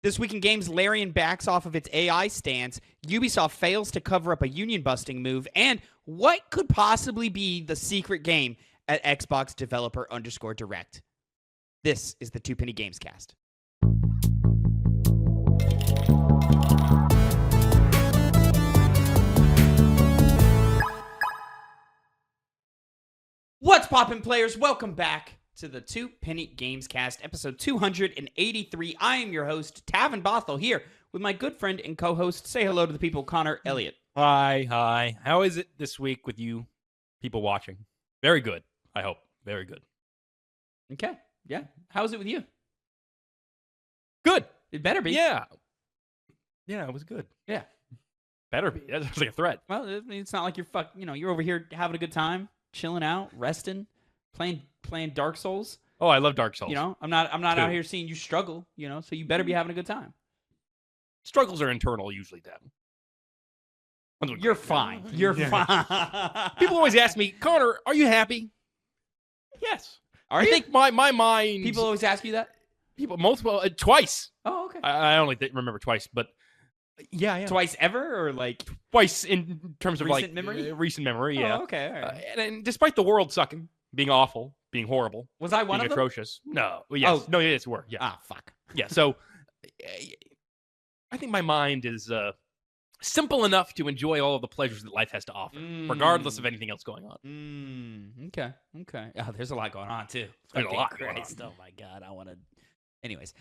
This week in games, Larian backs off of its AI stance, Ubisoft fails to cover up a union-busting move, and what could possibly be the secret game at Xbox Developer _Direct. This is the Two Penny Gamescast. What's poppin', players? Welcome back to the Two Penny Gamescast, episode 283. I am your host, Tavin Bothel, here with my good friend and co-host. Say hello to the people, Connor Elliott. Hi. How is it this week with you people watching? Very good, I hope. Very good. Okay, yeah. How is it with you? Good. It better be. Yeah, it was good. Yeah. Better be. That's like a threat. Well, it's not like you're over here having a good time, chilling out, resting, playing Dark Souls. Oh, I love Dark Souls. You know, I'm not out here seeing you struggle, so you better be having a good time. Struggles are internal usually, Dad. You're fine. You're fine. People always ask me, Connor, are you happy? Yes. I think my mind... People always ask you that? Multiple, twice. Oh, okay. I only remember twice, but yeah. Twice ever, or like... Twice in terms of recent memory? Recent memory, yeah. Oh, okay, all right. And despite the world sucking, being awful, being horrible... Was I one of them? Atrocious. No. Yes. No, yes, you were. Yeah. Ah, fuck. Yeah, so... I think my mind is simple enough to enjoy all of the pleasures that life has to offer, regardless of anything else going on. Okay. Oh, there's a lot going on, too. There's a lot going on. Oh, my God. I want to... Anyways,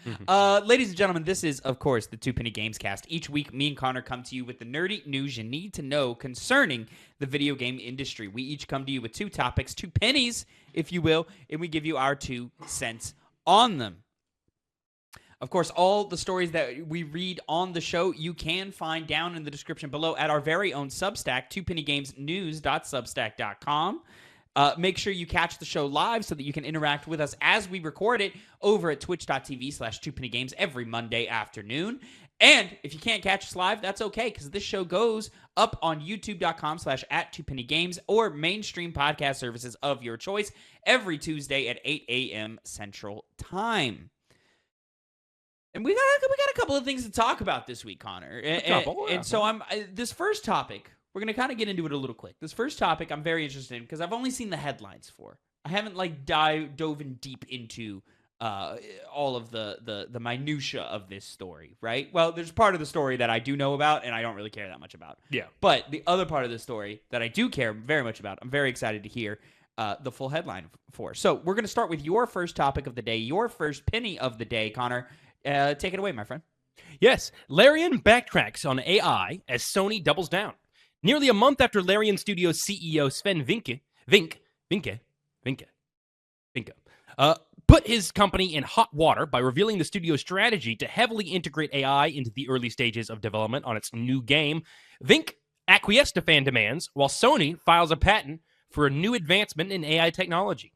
ladies and gentlemen, this is, of course, the Two Penny Gamescast. Each week, me and Connor come to you with the nerdy news you need to know concerning the video game industry. We each come to you with two topics, two pennies, if you will, and we give you our 2 cents on them. Of course, all the stories that we read on the show, you can find down in the description below at our very own Substack, TwoPennyGamesNews.substack.com. Make sure you catch the show live so that you can interact with us as we record it over at twitch.tv/TwoPennyGames every Monday afternoon. And if you can't catch us live, that's okay, because this show goes up on youtube.com/@TwoPennyGames or mainstream podcast services of your choice every Tuesday at 8 a.m. Central Time. And we got a couple of things to talk about this week, Connor. And so this first topic, we're going to kind of get into it a little quick. This first topic I'm very interested in because I've only seen the headlines for. I haven't dove in deep into all of the minutia of this story, right? Well, there's part of the story that I do know about and I don't really care that much about. Yeah. But the other part of the story that I do care very much about, I'm very excited to hear the full headline for. So we're going to start with your first topic of the day, your first penny of the day, Connor. Take it away, my friend. Yes, Larian backtracks on AI as Sony doubles down. Nearly a month after Larian Studios CEO Sven Vinke put his company in hot water by revealing the studio's strategy to heavily integrate AI into the early stages of development on its new game, Vinke acquiesced to fan demands while Sony files a patent for a new advancement in AI technology.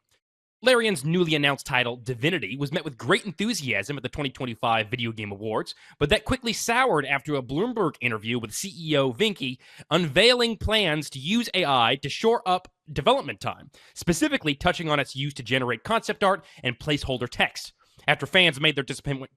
Larian's newly announced title, Divinity, was met with great enthusiasm at the 2025 Video Game Awards, but that quickly soured after a Bloomberg interview with CEO Vinke unveiling plans to use AI to shore up development time, specifically touching on its use to generate concept art and placeholder text. After fans made their disappointment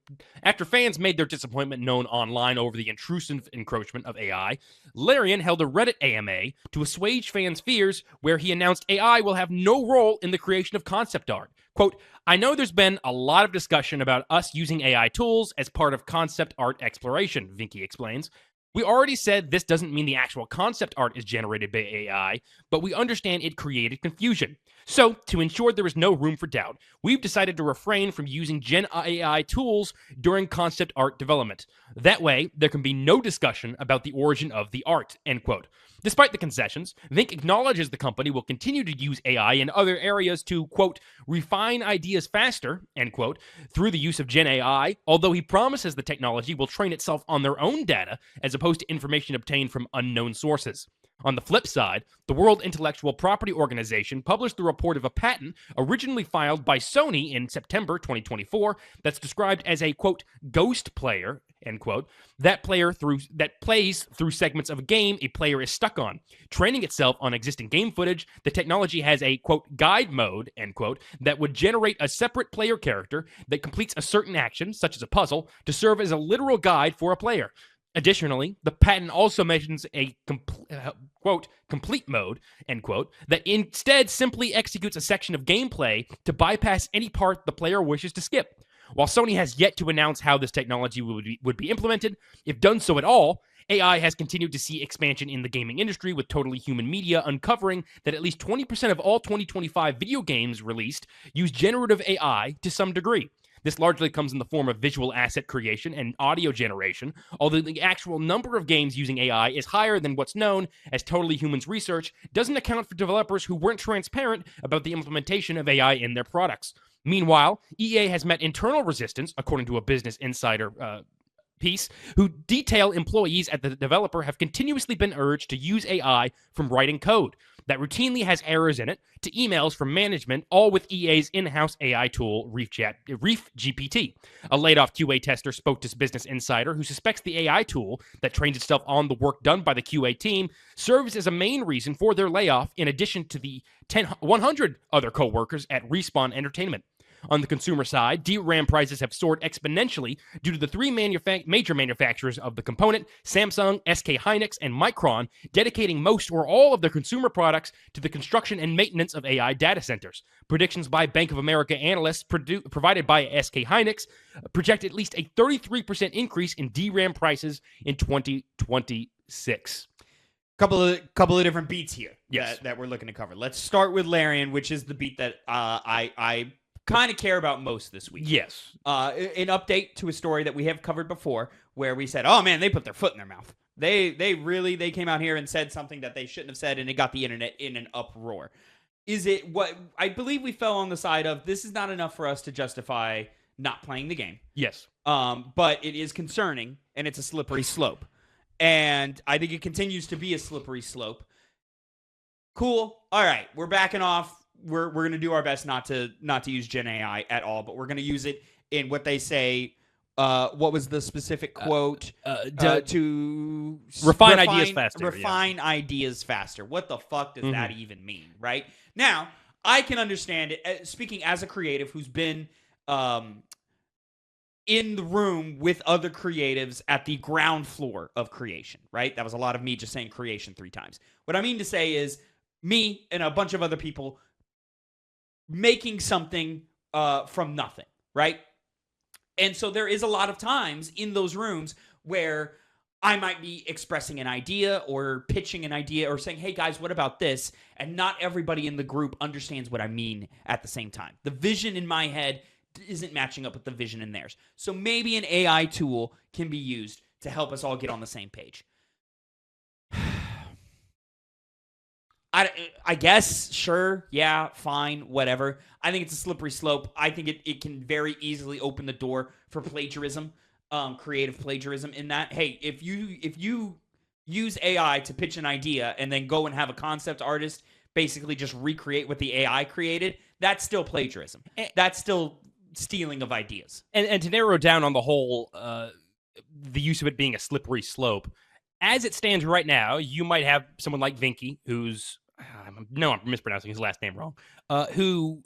known online over the intrusive encroachment of AI, Larian held a Reddit AMA to assuage fans' fears, where he announced AI will have no role in the creation of concept art. Quote, I know there's been a lot of discussion about us using AI tools as part of concept art exploration, Vinke explains. We already said this doesn't mean the actual concept art is generated by AI, but we understand it created confusion. So, to ensure there is no room for doubt, we've decided to refrain from using Gen AI tools during concept art development. That way, there can be no discussion about the origin of the art, end quote. Despite the concessions, Vinke acknowledges the company will continue to use AI in other areas to, quote, refine ideas faster, end quote, through the use of Gen AI, although he promises the technology will train itself on their own data as opposed to information obtained from unknown sources. On the flip side, the World Intellectual Property Organization published the report of a patent originally filed by Sony in September 2024 that's described as a, quote, ghost player, end quote, that plays through segments of a game a player is stuck on. Training itself on existing game footage, the technology has a, quote, guide mode, end quote, that would generate a separate player character that completes a certain action, such as a puzzle, to serve as a literal guide for a player. Additionally, the patent also mentions a quote, complete mode, end quote, that instead simply executes a section of gameplay to bypass any part the player wishes to skip. While Sony has yet to announce how this technology would be implemented, if done so at all, AI has continued to see expansion in the gaming industry, with Totally Human Media uncovering that at least 20% of all 2025 video games released use generative AI to some degree. This largely comes in the form of visual asset creation and audio generation, although the actual number of games using AI is higher than what's known as Totally Human's research doesn't account for developers who weren't transparent about the implementation of AI in their products. Meanwhile, EA has met internal resistance, according to a Business Insider piece, who detail employees at the developer have continuously been urged to use AI from writing code that routinely has errors in it to emails from management, all with EA's in-house AI tool, ReefGPT. A laid-off QA tester spoke to Business Insider, who suspects the AI tool that trains itself on the work done by the QA team serves as a main reason for their layoff, in addition to the 100 other co-workers at Respawn Entertainment. On the consumer side, DRAM prices have soared exponentially due to the three major manufacturers of the component, Samsung, SK Hynix, and Micron, dedicating most or all of their consumer products to the construction and maintenance of AI data centers. Predictions by Bank of America analysts provided by SK Hynix project at least a 33% increase in DRAM prices in 2026. Couple of different beats here, yes, that we're looking to cover. Let's start with Larian, which is the beat that I kind of care about most this week. Yes. An update to a story that we have covered before, where we said, oh man, they put their foot in their mouth. They came out here and said something that they shouldn't have said, and it got the internet in an uproar. Is it what I believe we fell on the side of? This is not enough for us to justify not playing the game. Yes. But it is concerning, and it's a slippery slope. And I think it continues to be a slippery slope. Cool. All right, we're backing off. We're going to do our best not to use Gen AI at all, but we're going to use it in what they say. What was the specific quote? To refine ideas faster. Refine ideas faster. What the fuck does that even mean, right? Now, I can understand it, speaking as a creative who's been in the room with other creatives at the ground floor of creation, right? That was a lot of me just saying creation 3 times. What I mean to say is me and a bunch of other people making something from nothing, right? And so there is a lot of times in those rooms where I might be expressing an idea or pitching an idea or saying, hey guys, what about this? And not everybody in the group understands what I mean at the same time. The vision in my head isn't matching up with the vision in theirs. So maybe an AI tool can be used to help us all get on the same page. I guess, sure, yeah, fine, whatever. I think it's a slippery slope. I think it can very easily open the door for plagiarism, creative plagiarism in that. Hey, if you use AI to pitch an idea and then go and have a concept artist basically just recreate what the AI created, that's still plagiarism. That's still stealing of ideas. And to narrow down on the whole, the use of it being a slippery slope, as it stands right now, you might have someone like Vinky, who's I'm mispronouncing his last name wrong, who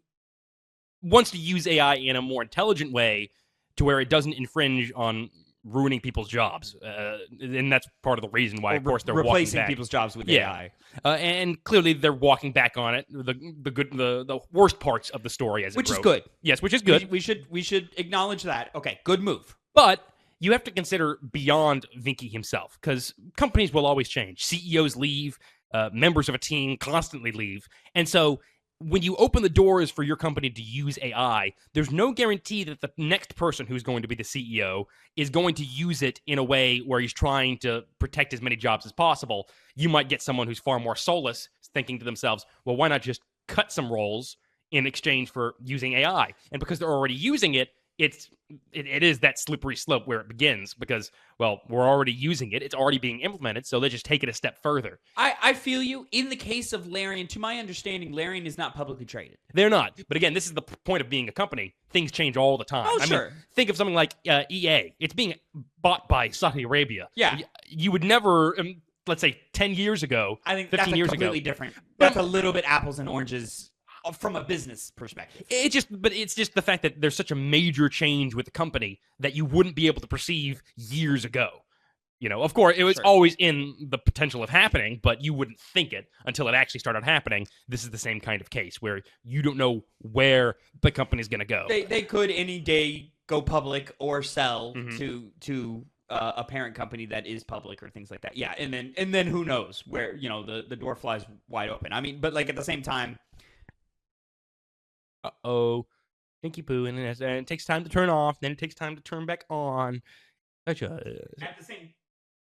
wants to use AI in a more intelligent way to where it doesn't infringe on ruining people's jobs. And that's part of the reason why, of course, they're replacing walking back. people's jobs with AI. And clearly they're walking back on it. The worst parts of the story as it which broke. Is good. Yes, which is good. We should acknowledge that. Okay, good move. But you have to consider beyond Vinky himself, because companies will always change. CEOs leave. Members of a team constantly leave. And so when you open the doors for your company to use AI, there's no guarantee that the next person who's going to be the CEO is going to use it in a way where he's trying to protect as many jobs as possible. You might get someone who's far more soulless, thinking to themselves, well, why not just cut some roles in exchange for using AI? And because they're already using it, it is that slippery slope where it begins because, well, we're already using it. It's already being implemented, so they just take it a step further. I feel you. In the case of Larian, to my understanding, Larian is not publicly traded. They're not. But again, this is the point of being a company. Things change all the time. Oh, I sure. mean, think of something like EA. It's being bought by Saudi Arabia. Yeah. You would never, let's say 10 years ago, I think 15 that's years completely ago. different. That's a little bit apples and oranges from a business perspective. But it's just the fact that there's such a major change with the company that you wouldn't be able to perceive years ago. Of course, it was always in the potential of happening, but you wouldn't think it until it actually started happening. This is the same kind of case where you don't know where the company's going to go. They could any day go public or sell to a parent company that is public or things like that. Yeah, and then who knows where the door flies wide open. I mean, but like at the same time. Pinky poo, and it takes time to turn off, then it takes time to turn back on. At the same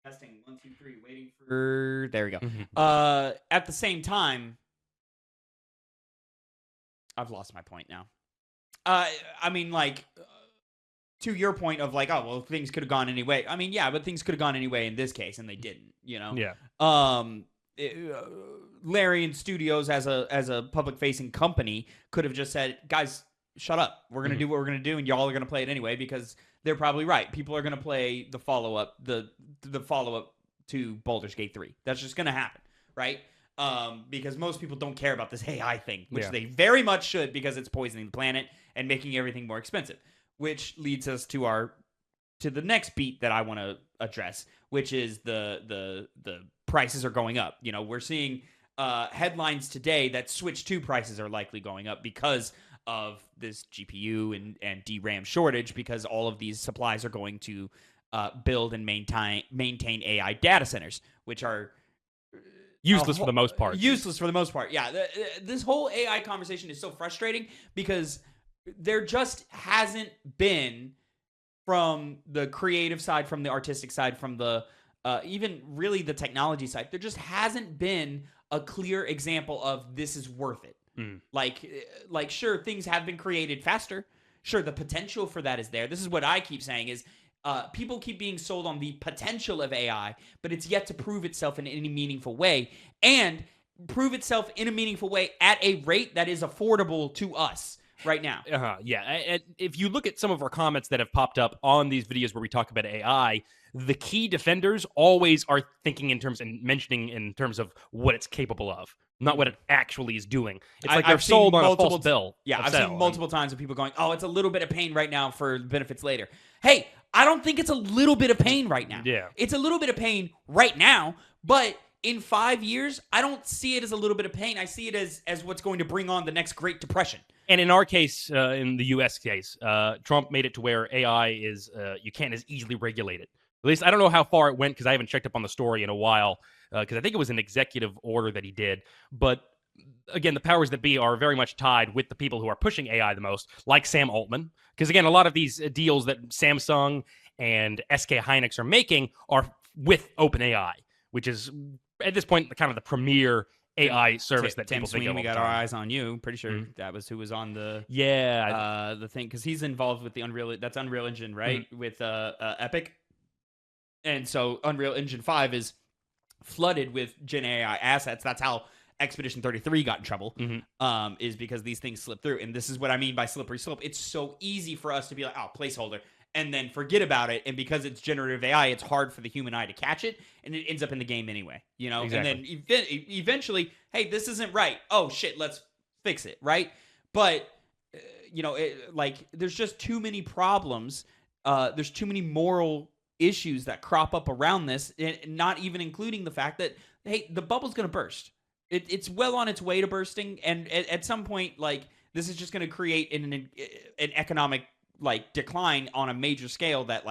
testing 1 2 3 waiting for there we go. At the same time, I've lost my point now. I mean, like to your point of like, oh well, things could have gone anyway. I mean, yeah, but things could have gone anyway in this case, and they didn't. Yeah. Larian Studios as a public facing company could have just said, guys, shut up. We're going to do what we're going to do and y'all are going to play it anyway because they're probably right. People are going to play the follow-up the follow-up to Baldur's Gate 3. That's just going to happen, right? Because most people don't care about this AI thing, which they very much should because it's poisoning the planet and making everything more expensive, which leads us to the next beat that I want to address, which is the prices are going up. We're seeing headlines today that Switch 2 prices are likely going up because of this GPU and DRAM shortage, because all of these supplies are going to build and maintain AI data centers, which are useless for the most part. Useless for the most part, yeah. This whole AI conversation is so frustrating because there just hasn't been, from the creative side, from the artistic side, from the even really the technology side, there just hasn't been a clear example of this is worth it. Like sure, things have been created faster. Sure, the potential for that is there. This is what I keep saying is people keep being sold on the potential of AI, but it's yet to prove itself in any meaningful way, and prove itself in a meaningful way at a rate that is affordable to us right now. Yeah. And if you look at some of our comments that have popped up on these videos where we talk about AI, the key defenders always are thinking in terms and mentioning in terms of what it's capable of, not what it actually is doing. It's like they're sold on a false bill. Yeah, I've seen multiple times of people going, oh, it's a little bit of pain right now for benefits later. Hey, I don't think it's a little bit of pain right now. Yeah. It's a little bit of pain right now, but in 5 years, I don't see it as a little bit of pain. I see it as what's going to bring on the next Great Depression. And in our case, in the U.S. case, Trump made it to where AI is you can't as easily regulate it. At least I don't know how far it went because I haven't checked up on the story in a while because I think it was an executive order that he did. But again, the powers that be are very much tied with the people who are pushing AI the most, like Sam Altman. Because again, a lot of these deals that Samsung and SK Hynix are making are with OpenAI, which is at this point kind of the premier AI service that people think of. We got our eyes on you. Pretty sure that was who was on the the thing, because he's involved with the Unreal Engine, right? With Epic, and so Unreal Engine 5 is flooded with Gen AI assets. That's how Expedition 33 got in trouble, is because these things slip through. And this is what I mean by slippery slope. It's so easy for us to be like, oh, placeholder, and then forget about it. And because it's generative AI, it's hard for the human eye to catch it, and it ends up in the game anyway, Exactly. And then eventually, hey, this isn't right. Oh, shit, let's fix it, right? But, there's just too many problems. There's too many moral issues that crop up around this, not even including the fact that, hey, the bubble's going to burst. It's well on its way to bursting, and at some point, this is just going to create an economic decline on a major scale that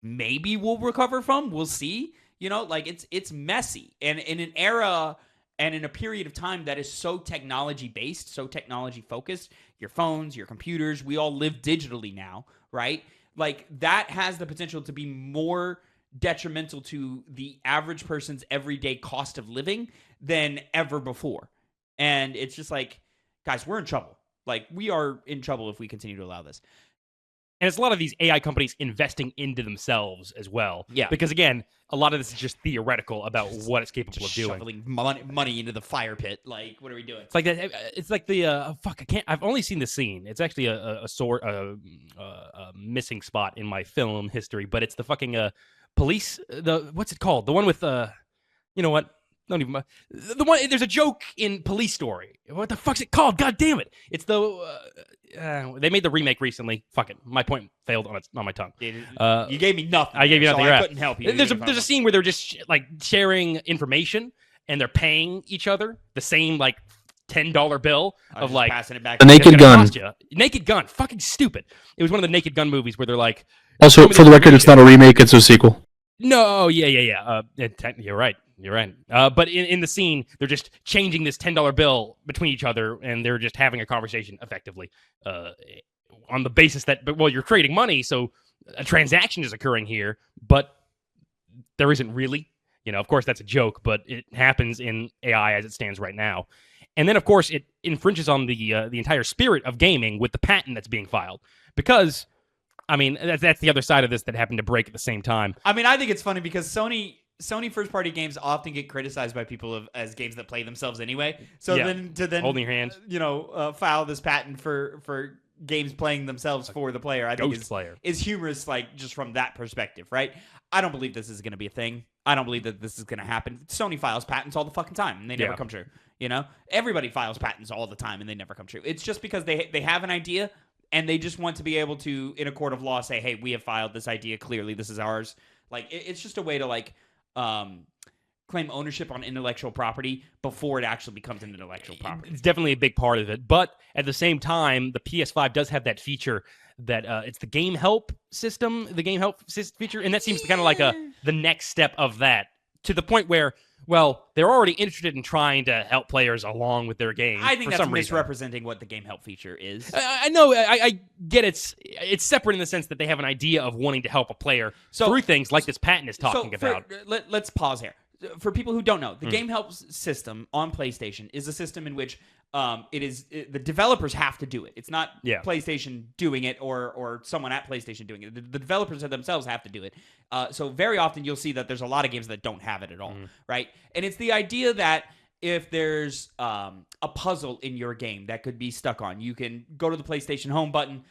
maybe we'll recover from. We'll see. It's messy, and in an era and in a period of time that is so technology based, so technology focused. Your phones, your computers, we all live digitally now, right? That has the potential to be more detrimental to the average person's everyday cost of living than ever before. And it's just guys, we're in trouble. We are in trouble if we continue to allow this. And it's a lot of these AI companies investing into themselves as well. Yeah. Because, again, a lot of this is just theoretical about what it's capable of doing. Shoveling money into the fire pit. Like, what are we doing? It's like that. It's like the fuck. I can't. I've only seen the scene. It's actually a missing spot in my film history. But it's the fucking police. What's it called? The one with you know what? Don't even. The one. There's a joke in Police Story. What the fuck's it called? God damn it! It's the. They made the remake recently. Fuck it. My point failed on my tongue. You gave me nothing. I gave you nothing. So I couldn't help you. There's a scene where they're just like sharing information and they're paying each other the same like $10 bill of like passing it back. The Naked Gun. Naked Gun. Fucking stupid. It was one of the Naked Gun movies where they're like. Also, for the record, it's not a remake; it's a sequel. No, yeah. You're right. But in the scene, they're just changing this $10 bill between each other, and they're just having a conversation effectively on the basis that, well, you're trading money, so a transaction is occurring here, but there isn't really. You know, of course, that's a joke, but it happens in AI as it stands right now. And then, of course, it infringes on the entire spirit of gaming with the patent that's being filed. Because, I mean, that's the other side of this that happened to break at the same time. I mean, I think it's funny because Sony first-party games often get criticized by people as games that play themselves anyway. So then holding your hand, file this patent for games playing themselves for the player, I think is humorous, like just from that perspective, right? I don't believe this is going to be a thing. I don't believe that this is going to happen. Sony files patents all the fucking time, and they never come true. You know, everybody files patents all the time, and they never come true. It's just because they have an idea, and they just want to be able to, in a court of law, say, "Hey, we have filed this idea. Clearly, this is ours." Like, it's just a way to claim ownership on intellectual property before it actually becomes an intellectual property. It's definitely a big part of it. But at the same time, the PS5 does have that feature that it's the game help system, feature, and that seems kind of like the next step of that, to the point where, well, they're already interested in trying to help players along with their game. I think for that's some reason. misrepresenting what the game help feature is. I know. I get it's separate in the sense that they have an idea of wanting to help a player through things like this patent is talking about. Let's pause here. For people who don't know, the Game Help system on PlayStation is a system in which the developers have to do it. It's not PlayStation doing it or someone at PlayStation doing it. The developers themselves have to do it. So very often you'll see that there's a lot of games that don't have it at all, right? And it's the idea that if there's a puzzle in your game that could be stuck on, you can go to the PlayStation Home button,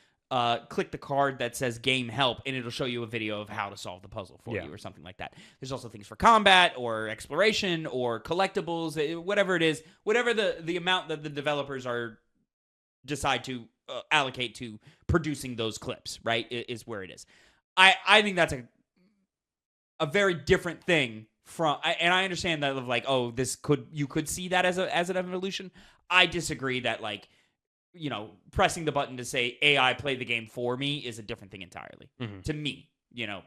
click the card that says Game Help, and it'll show you a video of how to solve the puzzle for you or something like that. There's also things for combat or exploration or collectibles, whatever it is, whatever the amount that the developers decide to allocate to producing those clips, right, is where it is. I think that's a very different thing from, and I understand that of like, oh, you could see that as an evolution. I disagree that like, pressing the button to say AI play the game for me is a different thing entirely to me,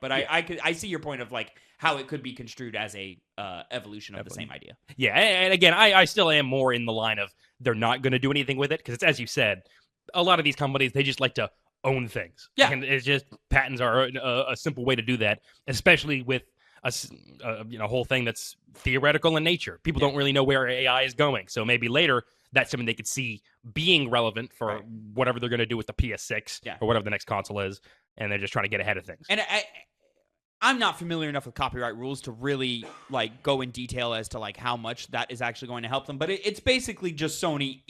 but I see your point of like how it could be construed as a evolution of the same idea. Yeah. And again, I still am more in the line of they're not going to do anything with it. Cause it's, as you said, a lot of these companies, they just like to own things. Yeah. And it's just patents are a simple way to do that, especially with a whole thing that's theoretical in nature. People don't really know where AI is going. So maybe later, that's something they could see being relevant for whatever they're going to do with the PS6 or whatever the next console is, and they're just trying to get ahead of things. And I'm not familiar enough with copyright rules to really like go in detail as to like how much that is actually going to help them, but it's basically just Sony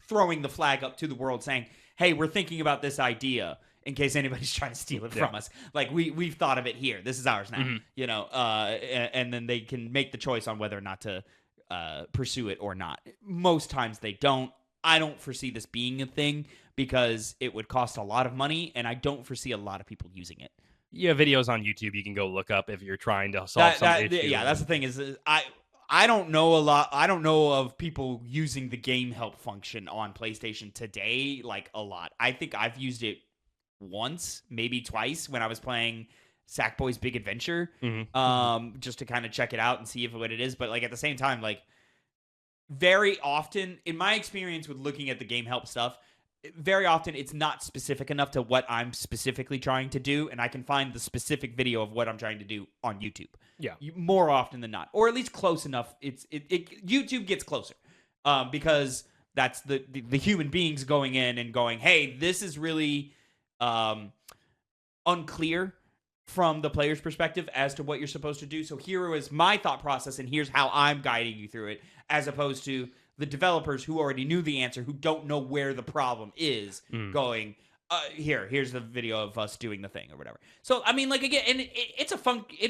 throwing the flag up to the world saying, "Hey, we're thinking about this idea in case anybody's trying to steal it from us. Like we've thought of it here. This is ours now." And then they can make the choice on whether or not to pursue it or not. Most times they don't. I don't foresee this being a thing because it would cost a lot of money, and I don't foresee a lot of people using it. Yeah, videos on YouTube you can go look up if you're trying to solve some issue. Yeah, that's the thing is I don't know a lot. I don't know of people using the game help function on PlayStation today like a lot. I think I've used it once, maybe twice when I was playing Sackboy's Big Adventure, just to kind of check it out and see what it is. But like at the same time, like very often in my experience with looking at the game help stuff, very often it's not specific enough to what I'm specifically trying to do, and I can find the specific video of what I'm trying to do on YouTube. Yeah, more often than not, or at least close enough. YouTube gets closer because that's the human beings going in and going, "Hey, this is really unclear from the player's perspective as to what you're supposed to do. So here is my thought process, and here's how I'm guiding you through it, as opposed to the developers who already knew the answer, who don't know where the problem is, going, here's the video of us doing the thing or whatever. So, I mean, like, again, and it's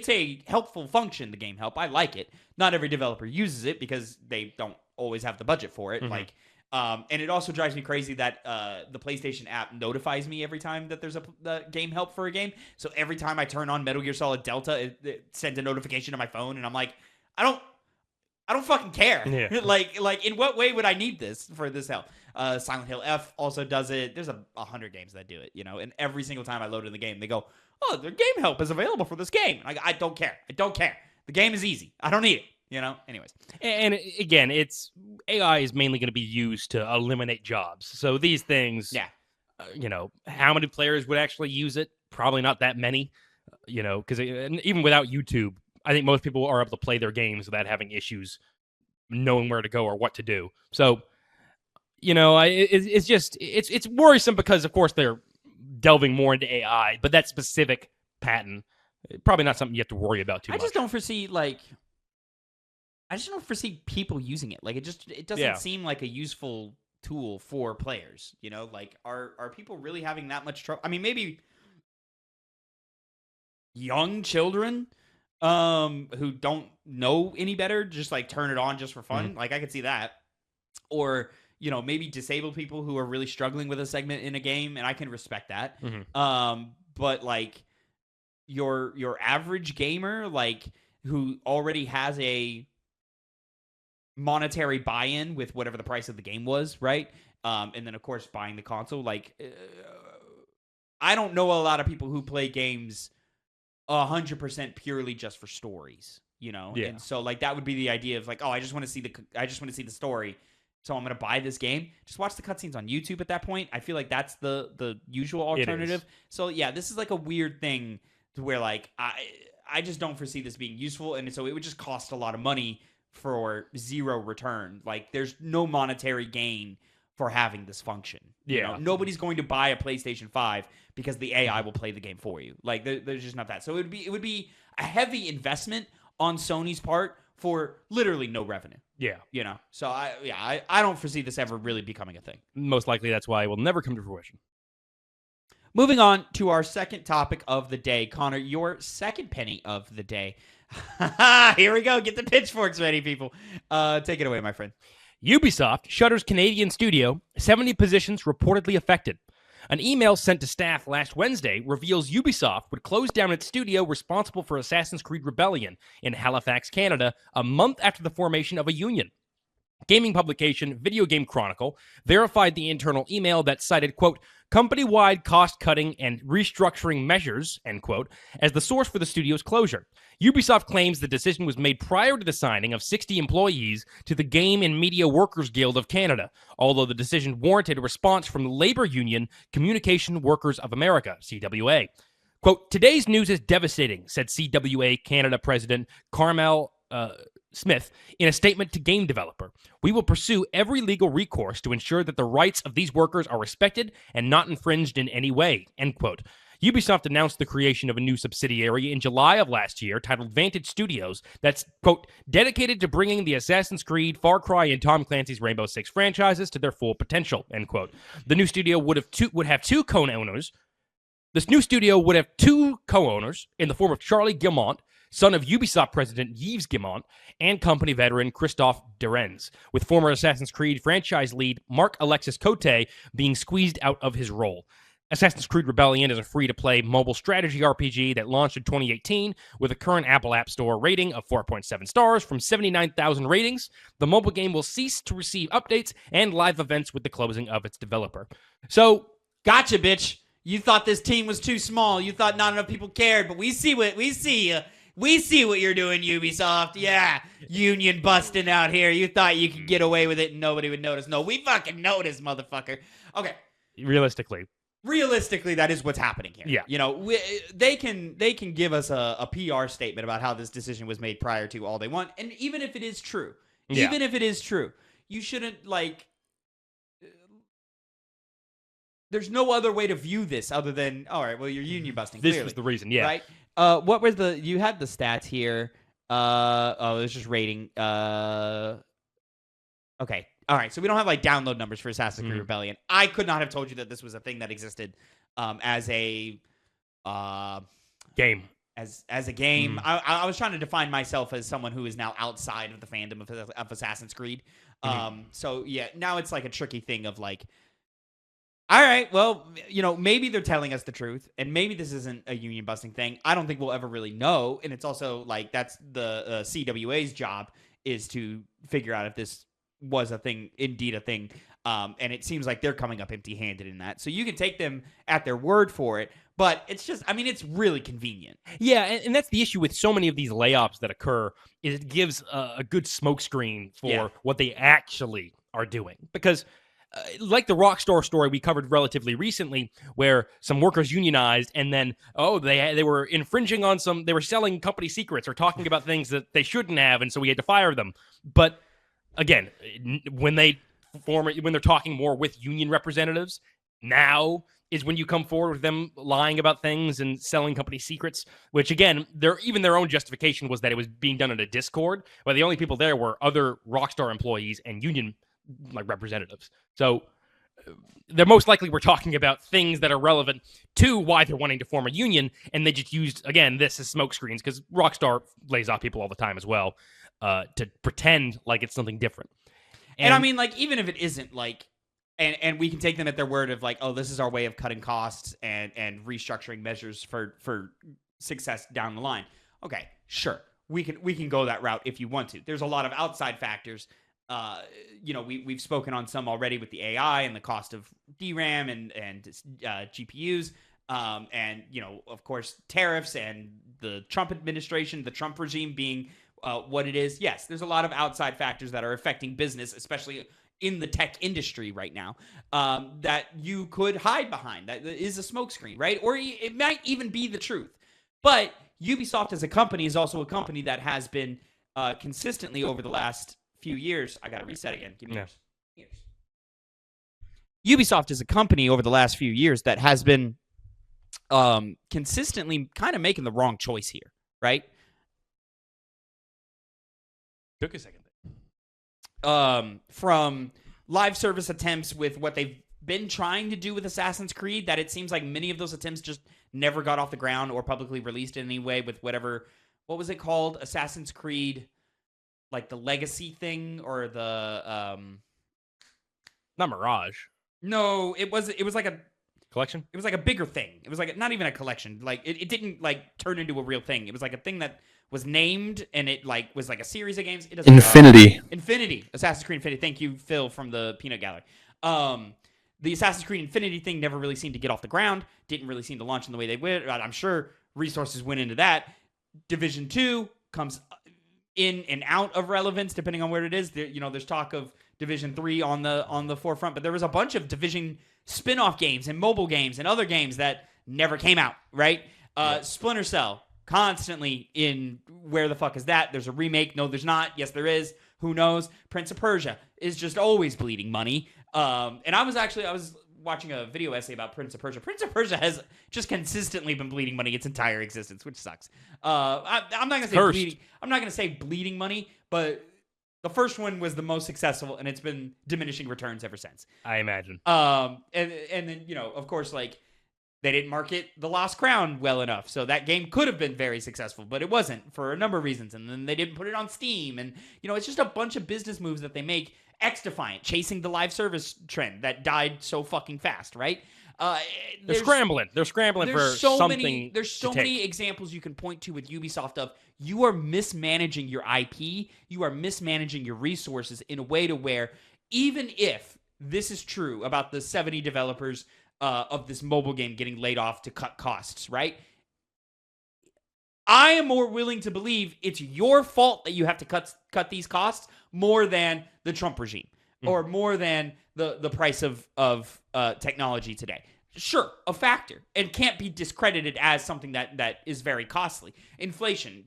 a helpful function, the game help. I like it. Not every developer uses it because they don't always have the budget for it. Like, and it also drives me crazy that the PlayStation app notifies me every time that there's a game help for a game. So every time I turn on Metal Gear Solid Delta, it sends a notification to my phone, and I'm like, I don't fucking care. Yeah. like, in what way would I need this for this help? Silent Hill F also does it. There's 100 games that do it, and every single time I load in the game, they go, "Oh, the game help is available for this game." I don't care. I don't care. The game is easy. I don't need it. Anyways. And again, it's AI is mainly going to be used to eliminate jobs. So these things, how many players would actually use it? Probably not that many, because even without YouTube, I think most people are able to play their games without having issues knowing where to go or what to do. So, it's worrisome because, of course, they're delving more into AI, but that specific patent, probably not something you have to worry about too much. I just don't foresee people using it. Like, it doesn't seem like a useful tool for players. Like, are people really having that much trouble? I mean, maybe young children who don't know any better just like turn it on just for fun. Like, I could see that. Or maybe disabled people who are really struggling with a segment in a game, and I can respect that. But like your average gamer, like, who already has a monetary buy-in with whatever the price of the game was, right? And then, of course, buying the console. Like, I don't know a lot of people who play games 100% purely just for stories, Yeah. And so, like, that would be the idea of like, oh, I just want to see the story, so I'm going to buy this game. Just watch the cutscenes on YouTube at that point. I feel like that's the usual alternative. So, yeah, this is like a weird thing to where, like, I just don't foresee this being useful, and so it would just cost a lot of money for zero return. Like, there's no monetary gain for having this function. Nobody's going to buy a PlayStation 5 because the AI will play the game for you. Like, there's just not that. So it would be a heavy investment on Sony's part for literally no revenue. Yeah. So I don't foresee this ever really becoming a thing. Most likely that's why it will never come to fruition. Moving on to our second topic of the day. Connor, your second penny of the day. Here we go. Get the pitchforks ready, people. Take it away, my friend. Ubisoft shutters Canadian studio, 70 positions reportedly affected. An email sent to staff last Wednesday reveals Ubisoft would close down its studio responsible for Assassin's Creed Rebellion in Halifax, Canada, a month after the formation of a union. Gaming publication Video Game Chronicle verified the internal email that cited, quote, company-wide cost-cutting and restructuring measures, end quote, as the source for the studio's closure. Ubisoft claims the decision was made prior to the signing of 60 employees to the Game and Media Workers Guild of Canada, although the decision warranted a response from the labor union Communication Workers of America, CWA. Quote, today's news is devastating, said CWA Canada President Carmel Smith in a statement to Game Developer. We will pursue every legal recourse to ensure that the rights of these workers are respected and not infringed in any way, end quote. Ubisoft announced the creation of a new subsidiary in July of last year titled Vantage Studios that's, quote, dedicated to bringing the Assassin's Creed, Far Cry, and Tom Clancy's Rainbow Six franchises to their full potential, end quote. The new studio would have two co-owners. This new studio would have two co-owners in the form of Charlie Guillemot, son of Ubisoft president Yves Guillemot, and company veteran Christophe Derenz, with former Assassin's Creed franchise lead Marc Alexis Cote being squeezed out of his role. Assassin's Creed Rebellion is a free-to-play mobile strategy RPG that launched in 2018 with a current Apple App Store rating of 4.7 stars from 79,000 ratings. The mobile game will cease to receive updates and live events with the closing of its developer. So, gotcha, bitch. You thought this team was too small. You thought not enough people cared, but we see what you're doing, Ubisoft. Yeah, union busting out here. You thought you could get away with it and nobody would notice. No, we fucking noticed, motherfucker. Okay. Realistically, that is what's happening here. Yeah. They can give us a PR statement about how this decision was made prior to all they want. And even if it is true, you shouldn't, like, there's no other way to view this other than, all right, well, you're union busting. This clearly, was the reason, yeah. Right? What was you had the stats here. It was just rating. Okay. All right. So we don't have like download numbers for Assassin's Creed Rebellion. I could not have told you that this was a thing that existed as a game. As a game. I was trying to define myself as someone who is now outside of the fandom of Assassin's Creed. So yeah, now it's like a tricky thing of like, all right, well, maybe they're telling us the truth, and maybe this isn't a union busting thing. I don't think we'll ever really know, and it's also like that's the CWA's job is to figure out if this was indeed a thing. And it seems like they're coming up empty-handed in that. So you can take them at their word for it, but it's just, it's really convenient. Yeah, and that's the issue with so many of these layoffs that occur, is it gives a good smokescreen for what they actually are doing. Because like the Rockstar story we covered relatively recently, where some workers unionized and then, they were infringing on they were selling company secrets or talking about things that they shouldn't have, and so we had to fire them. But again, when they're talking more with union representatives, now is when you come forward with them lying about things and selling company secrets, which again, their own justification was that it was being done in a Discord, but the only people there were other Rockstar employees and union representatives. So they're most likely we're talking about things that are relevant to why they're wanting to form a union, and they just used, again, this as smokescreens, because Rockstar lays off people all the time as well, to pretend like it's something different. And even if it isn't, like, and we can take them at their word of like, oh, this is our way of cutting costs and restructuring measures for success down the line. Okay, sure. We can go that route if you want to. There's a lot of outside factors. We've spoken on some already with the AI and the cost of DRAM and GPUs, and of course tariffs and the Trump administration, the Trump regime being what it is. Yes, there's a lot of outside factors that are affecting business, especially in the tech industry right now, that you could hide behind. That is a smokescreen, right? Or it might even be the truth. But Ubisoft as a company is also a company that has been consistently over the last few years. I got to reset again. Give me years. Ubisoft is a company over the last few years that has been consistently kind of making the wrong choice here, right? Took a second. From live service attempts with what they've been trying to do with Assassin's Creed, that it seems like many of those attempts just never got off the ground or publicly released in any way with what was it called? Assassin's Creed, like the Legacy thing or the not Mirage. No, it was like a collection. It was like a bigger thing. It was like not even a collection. Like it didn't like turn into a real thing. It was like a thing that was named, and it like was like a series of games. It doesn't Infinity. Assassin's Creed Infinity. Thank you, Phil, from the Peanut Gallery. The Assassin's Creed Infinity thing never really seemed to get off the ground. Didn't really seem to launch in the way they would. I'm sure resources went into that. Division 2 comes in and out of relevance depending on where it is. There's talk of Division 3 on the forefront, but there was a bunch of Division spin-off games and mobile games and other games that never came out, right? Splinter Cell, constantly in where the fuck is that? There's a remake. No, there's not. Yes, there is. Who knows? Prince of Persia is just always bleeding money. And I was watching a video essay about Prince of Persia. Prince of Persia has just consistently been bleeding money its entire existence, which sucks. I'm not gonna say bleeding. I'm not gonna say bleeding money, but the first one was the most successful, and it's been diminishing returns ever since. I imagine. And then of course, like, they didn't market The Lost Crown well enough, so that game could have been very successful, but it wasn't for a number of reasons. And then they didn't put it on Steam, and it's just a bunch of business moves that they make. X-Defiant, chasing the live service trend that died so fucking fast, right? They're scrambling. They're scrambling for something. There's so many examples you can point to with Ubisoft of you are mismanaging your IP, you are mismanaging your resources in a way to where even if this is true about the 70 developers of this mobile game getting laid off to cut costs, right? I am more willing to believe it's your fault that you have to cut these costs more than the Trump regime or more than the price of technology today. Sure, a factor, and can't be discredited as something that is very costly. Inflation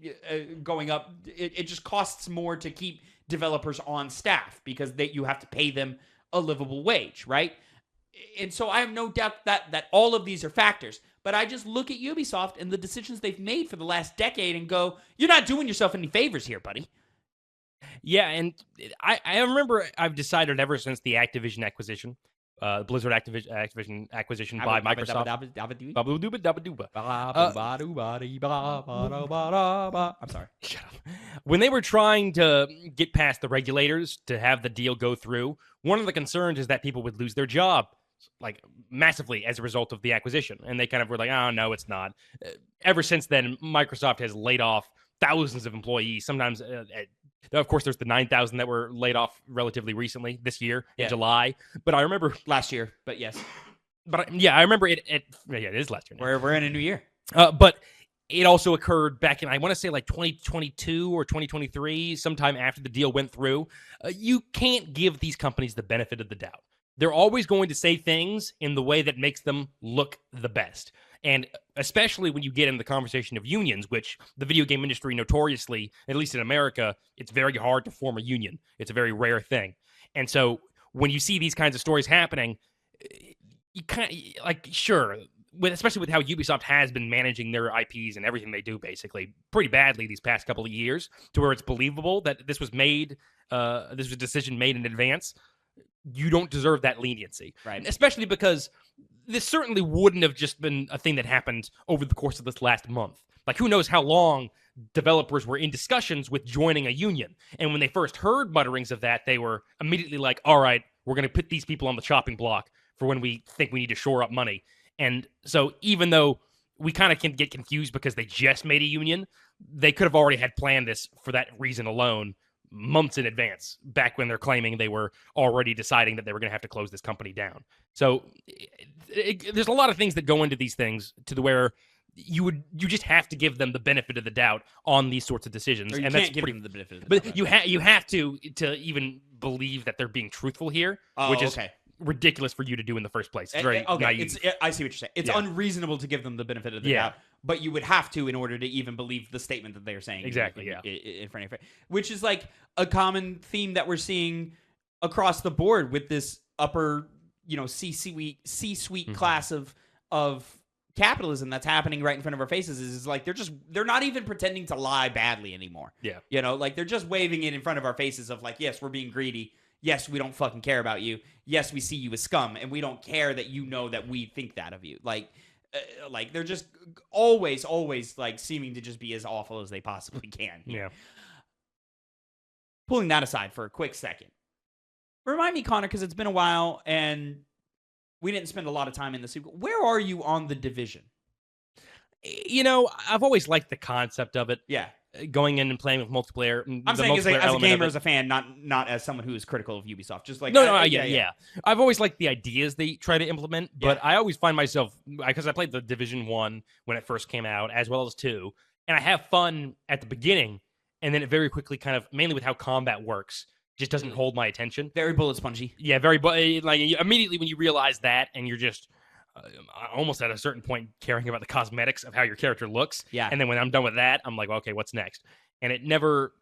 going up, it just costs more to keep developers on staff because you have to pay them a livable wage, right? And so I have no doubt that all of these are factors. But I just look at Ubisoft and the decisions they've made for the last decade and go, you're not doing yourself any favors here, buddy. Yeah, and I remember I've decided ever since the Activision acquisition, Blizzard Activision acquisition by Microsoft. I'm sorry. Shut up. When they were trying to get past the regulators to have the deal go through, one of the concerns is that people would lose their job, like massively as a result of the acquisition. And they kind of were like, oh, no, it's not. Ever since then, Microsoft has laid off thousands of employees. Sometimes, of course, there's the 9,000 that were laid off relatively recently this year in July. But I remember last year, but yes. But I remember it. It is last year. We're in a new year. But it also occurred back in, I want to say, like 2022 or 2023, sometime after the deal went through. You can't give these companies the benefit of the doubt. They're always going to say things in the way that makes them look the best. And especially when you get in the conversation of unions, which the video game industry notoriously, at least in America, it's very hard to form a union. It's a very rare thing. And so when you see these kinds of stories happening, you kind of, like, sure, especially with how Ubisoft has been managing their IPs and everything they do, basically, pretty badly these past couple of years, to where it's believable that this was made, this was a decision made in advance. You don't deserve that leniency. Right. Especially because this certainly wouldn't have just been a thing that happened over the course of this last month. Like, who knows how long developers were in discussions with joining a union. And when they first heard mutterings of that, they were immediately like, all right, we're going to put these people on the chopping block for when we think we need to shore up money. And so even though we kind of can get confused because they just made a union, they could have already had planned this for that reason alone months in advance, back when they're claiming they were already deciding that they were going to have to close this company down. So there's a lot of things that go into these things to the where you just have to give them the benefit of the doubt on these sorts of decisions. Or you and can't that's give pretty, them the benefit of the but doubt. you have to even believe that they're being truthful here, which is ridiculous for you to do in the first place. It's very naive. I see what you're saying. It's unreasonable to give them the benefit of the doubt, but you would have to in order to even believe the statement that they're saying. Exactly, in front of your face. Which is like a common theme that we're seeing across the board with this upper, C-suite class of capitalism that's happening right in front of our faces. Is like they're not even pretending to lie badly anymore. Yeah. Like they're just waving it in front of our faces of like, yes, we're being greedy. Yes, we don't fucking care about you. Yes, we see you as scum, and we don't care that you know that we think that of you. Like they're just always like seeming to just be as awful as they possibly can. Yeah. Pulling that aside for a quick second, remind me, Connor, because it's been a while and we didn't spend a lot of time in the sequel. Where are you on The Division? I've always liked the concept of it. Yeah. Going in and playing with multiplayer. I'm saying as a gamer, as a fan, not as someone who is critical of Ubisoft. Just like yeah. I've always liked the ideas they try to implement, but I always find myself, because I played the Division 1 when it first came out, as well as 2, and I have fun at the beginning, and then it very quickly kind of, mainly with how combat works, just doesn't hold my attention. Very bullet spongy. Yeah, immediately when you realize that, and you're just almost at a certain point caring about the cosmetics of how your character looks. Yeah. And then when I'm done with that, I'm like, well, okay, what's next? And it never,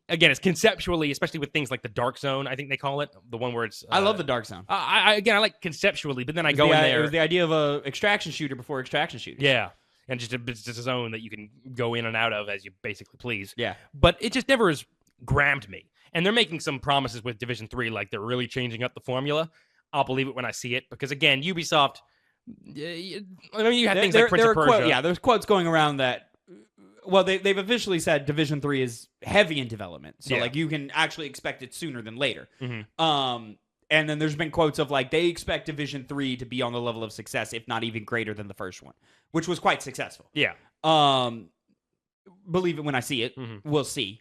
again, it's conceptually, especially with things like the Dark Zone, I think they call it, the one where it's... I love the Dark Zone. I like conceptually, but then I go in there... It was the idea of a extraction shooter before extraction shooters. Yeah. And just a zone that you can go in and out of as you basically please. Yeah. But it just never has grabbed me. And they're making some promises with Division 3, like they're really changing up the formula. I'll believe it when I see it, because again, Ubisoft. You have things like Prince of Persia. There's quotes going around that. Well, they've officially said Division 3 is heavy in development, so like you can actually expect it sooner than later. Mm-hmm. And then there's been quotes of like they expect Division 3 to be on the level of success, if not even greater than the first one, which was quite successful. Yeah. Believe it when I see it. Mm-hmm. We'll see.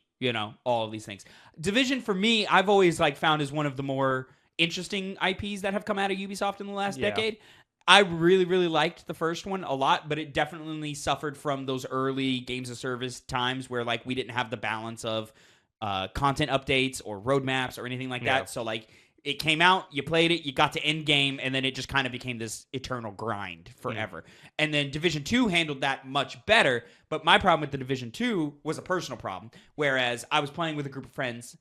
All of these things. Division for me, I've always found is one of the more interesting IPs that have come out of Ubisoft in the last decade. I really, really liked the first one a lot, but it definitely suffered from those early games of service times where we didn't have the balance of content updates or roadmaps or anything like that. So it came out, you played it, you got to end game, and then it just kind of became this eternal grind forever. And then Division 2 handled that much better, but my problem with the Division 2 was a personal problem. Whereas I was playing with a group of friends,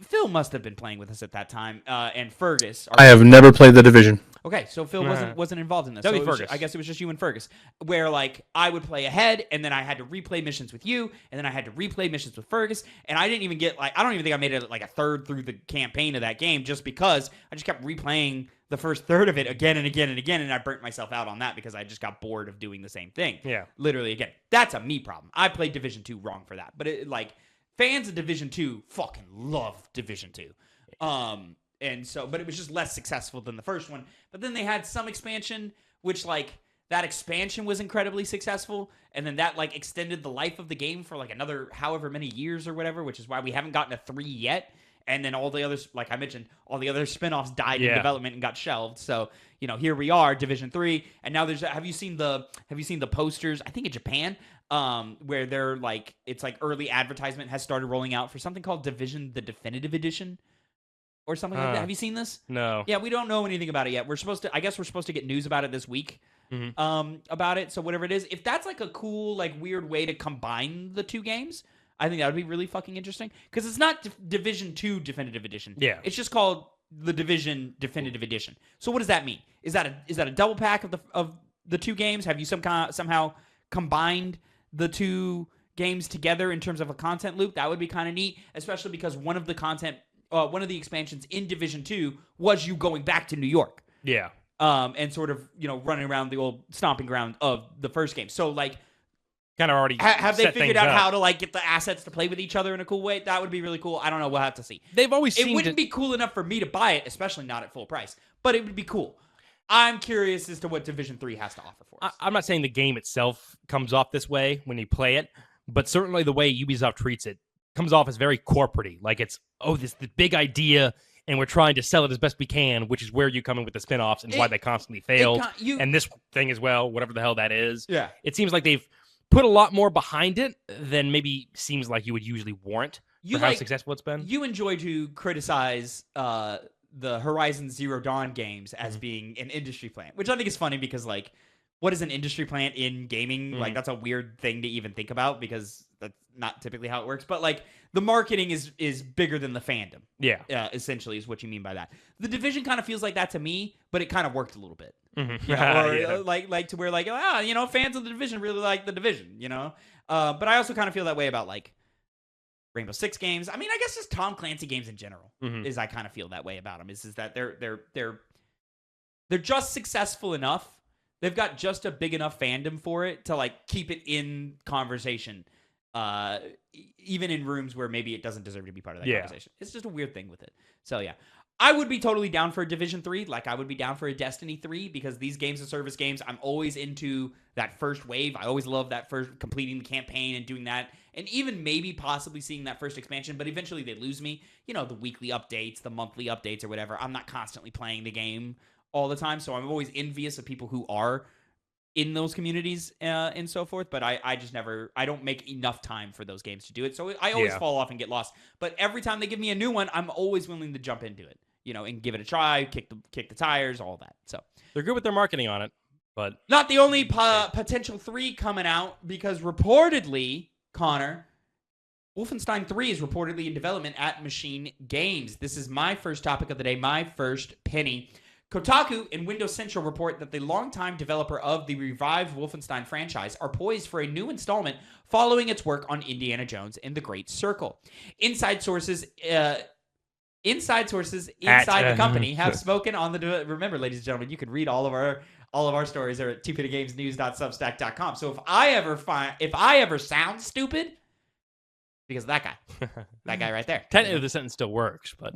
Phil must have been playing with us at that time, and Fergus. I have never played The Division. Okay, so Phil wasn't involved in this. That'd So be it was, Fergus. I guess it was just you and Fergus, where like I would play ahead, and then I had to replay missions with you, and then I had to replay missions with Fergus, and I didn't even get I don't even think I made it like a third through the campaign of that game, just because I just kept replaying the first third of it again and again and again, and I burnt myself out on that because I just got bored of doing the same thing. Yeah. Literally again. That's a me problem. I played Division 2 wrong for that, but fans of Division 2 fucking love Division 2. And so, but it was just less successful than the first one. But then they had some expansion, which that expansion was incredibly successful. And then that extended the life of the game for another however many years or whatever, which is why we haven't gotten a 3 yet. And then all the others, like I mentioned, all the other spinoffs died in development and got shelved. So, here we are, Division 3. And now have you seen the posters, I think in Japan, where they're it's early advertisement has started rolling out for something called Division the Definitive Edition or something like that. Have you seen this? No. Yeah, we don't know anything about it yet. I guess we're supposed to get news about it this week. About it. So whatever it is, if that's a cool, weird way to combine the two games, I think that would be really fucking interesting. Because it's not Division 2 Definitive Edition. Yeah. It's just called the Division Definitive Edition. So what does that mean? Is that a double pack of the two games? Have you somehow combined the two games together in terms of a content loop? That would be kind of neat, especially because one of the expansions in Division 2 was you going back to New York. Yeah. And sort of, running around the old stomping ground of the first game. So, kind of already have they set figured things out up. how to, get the assets to play with each other in a cool way? That would be really cool. I don't know. We'll have to see. They've always It seemed wouldn't be cool enough for me to buy it, especially not at full price. But it would be cool. I'm curious as to what Division 3 has to offer for us. I'm not saying the game itself comes off this way when you play it, but certainly the way Ubisoft treats it comes off as very corporate-y. Like it's, this the big idea, and we're trying to sell it as best we can, which is where you come in with the spin-offs and why they constantly failed. And this thing as well, whatever the hell that is. Yeah. It seems like they've put a lot more behind it than maybe seems like you would usually warrant for how successful it's been. You enjoy to criticize the Horizon Zero Dawn games as being an industry plant, which I think is funny because, what is an industry plant in gaming? That's a weird thing to even think about because that's not typically how it works. But, the marketing is bigger than the fandom. Yeah. Essentially is what you mean by that. The Division kind of feels like that to me, but it kind of worked a little bit. Mm-hmm. Or to where fans of the Division really like the Division, but I also kind of feel that way about Rainbow Six games. I mean, I guess just Tom Clancy games in general is I kind of feel that way about them. Is that they're just successful enough. They've got just a big enough fandom for it to keep it in conversation, even in rooms where maybe it doesn't deserve to be part of that conversation. It's just a weird thing with it. So yeah. I would be totally down for a Division 3, I would be down for a Destiny 3, because these games of service games, I'm always into that first wave. I always love that first, completing the campaign and doing that, and even maybe possibly seeing that first expansion, but eventually they lose me. The weekly updates, the monthly updates or whatever. I'm not constantly playing the game all the time, so I'm always envious of people who are in those communities and so forth, but I just never, I don't make enough time for those games to do it, so I always fall off and get lost. But every time they give me a new one, I'm always willing to jump into it. And give it a try, kick the tires, all that. So they're good with their marketing on it, but not the only potential 3 coming out, because reportedly, Connor, Wolfenstein 3 is reportedly in development at Machine Games. This is my first topic of the day, my first penny. Kotaku and Windows Central report that the longtime developer of the revived Wolfenstein franchise are poised for a new installment following its work on Indiana Jones and the Great Circle. Inside sources inside the company have spoken on the. Remember, ladies and gentlemen, you can read all of our stories are at TwoPennyGamesNews.substack.com. So if I ever sound stupid, because of that guy right there. Technically, the sentence still works, but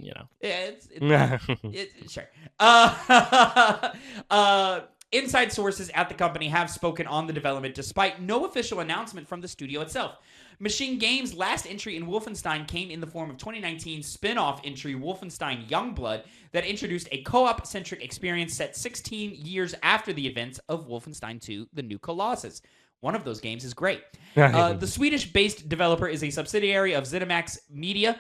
Sure. Inside sources at the company have spoken on the development despite no official announcement from the studio itself. Machine Games' last entry in Wolfenstein came in the form of 2019 spin-off entry Wolfenstein Youngblood that introduced a co-op-centric experience set 16 years after the events of Wolfenstein 2: The New Colossus. One of those games is great. The Swedish-based developer is a subsidiary of ZeniMax Media,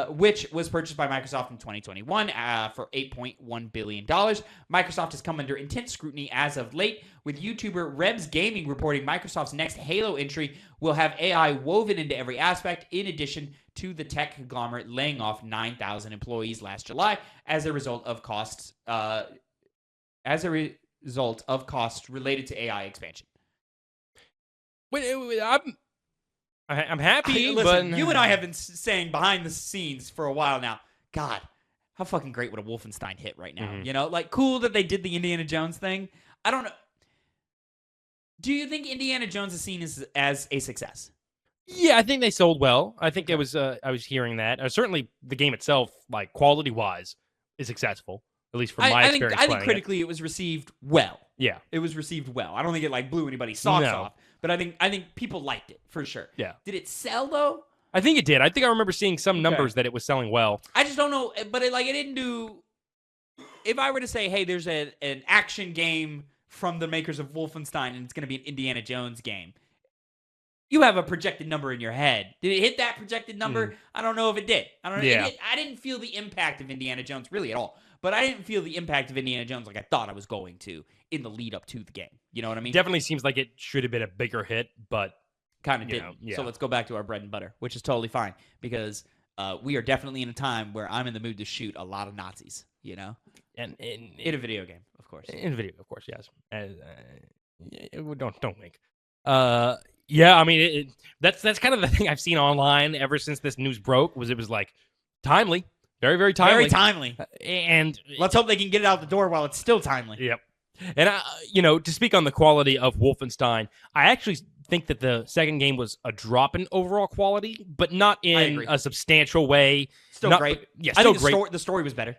which was purchased by Microsoft in 2021 for $8.1 billion. Microsoft has come under intense scrutiny as of late, with YouTuber Rebs Gaming reporting Microsoft's next Halo entry will have AI woven into every aspect, in addition to the tech conglomerate laying off 9,000 employees last July as a result of costs related to AI expansion. I'm happy, Listen, but you and I have been saying behind the scenes for a while now, God, how fucking great would a Wolfenstein hit right now? You know, like, cool that they did the Indiana Jones thing. I don't know. Do you think Indiana Jones is seen as a success? Yeah, I think they sold well. I think I was hearing that. Certainly, the game itself, like quality wise, is successful. At least from my experience. I think critically it was received well. Yeah, it was received well. I don't think it like blew anybody's socks No. off, but I think people liked it for sure. Yeah. Did it sell though? I think it did. I think I remember seeing some numbers that it was selling well. I just don't know, but it didn't do. If I were to say, hey, there's an action game from the makers of Wolfenstein, and it's going to be an Indiana Jones game, you have a projected number in your head. Did it hit that projected number? I don't know if it did. I don't know. Yeah. I didn't feel the impact of Indiana Jones really at all. But I didn't feel the impact of Indiana Jones like I thought I was going to in the lead up to the game. You know what I mean? Definitely seems like it should have been a bigger hit, but kind of didn't. So let's go back to our bread and butter, which is totally fine because we are definitely in a time where I'm in the mood to shoot a lot of Nazis. You know, and in a video game, of course. In a video, of course, yes. Don't wink. Yeah, I mean that's kind of the thing I've seen online ever since this news broke. It was like timely. Very, very timely. Very timely. And let's hope they can get it out the door while it's still timely. Yep. And, to speak on the quality of Wolfenstein, I actually think that the second game was a drop in overall quality, but not in a substantial way. Still great. Yeah, still great. The story was better.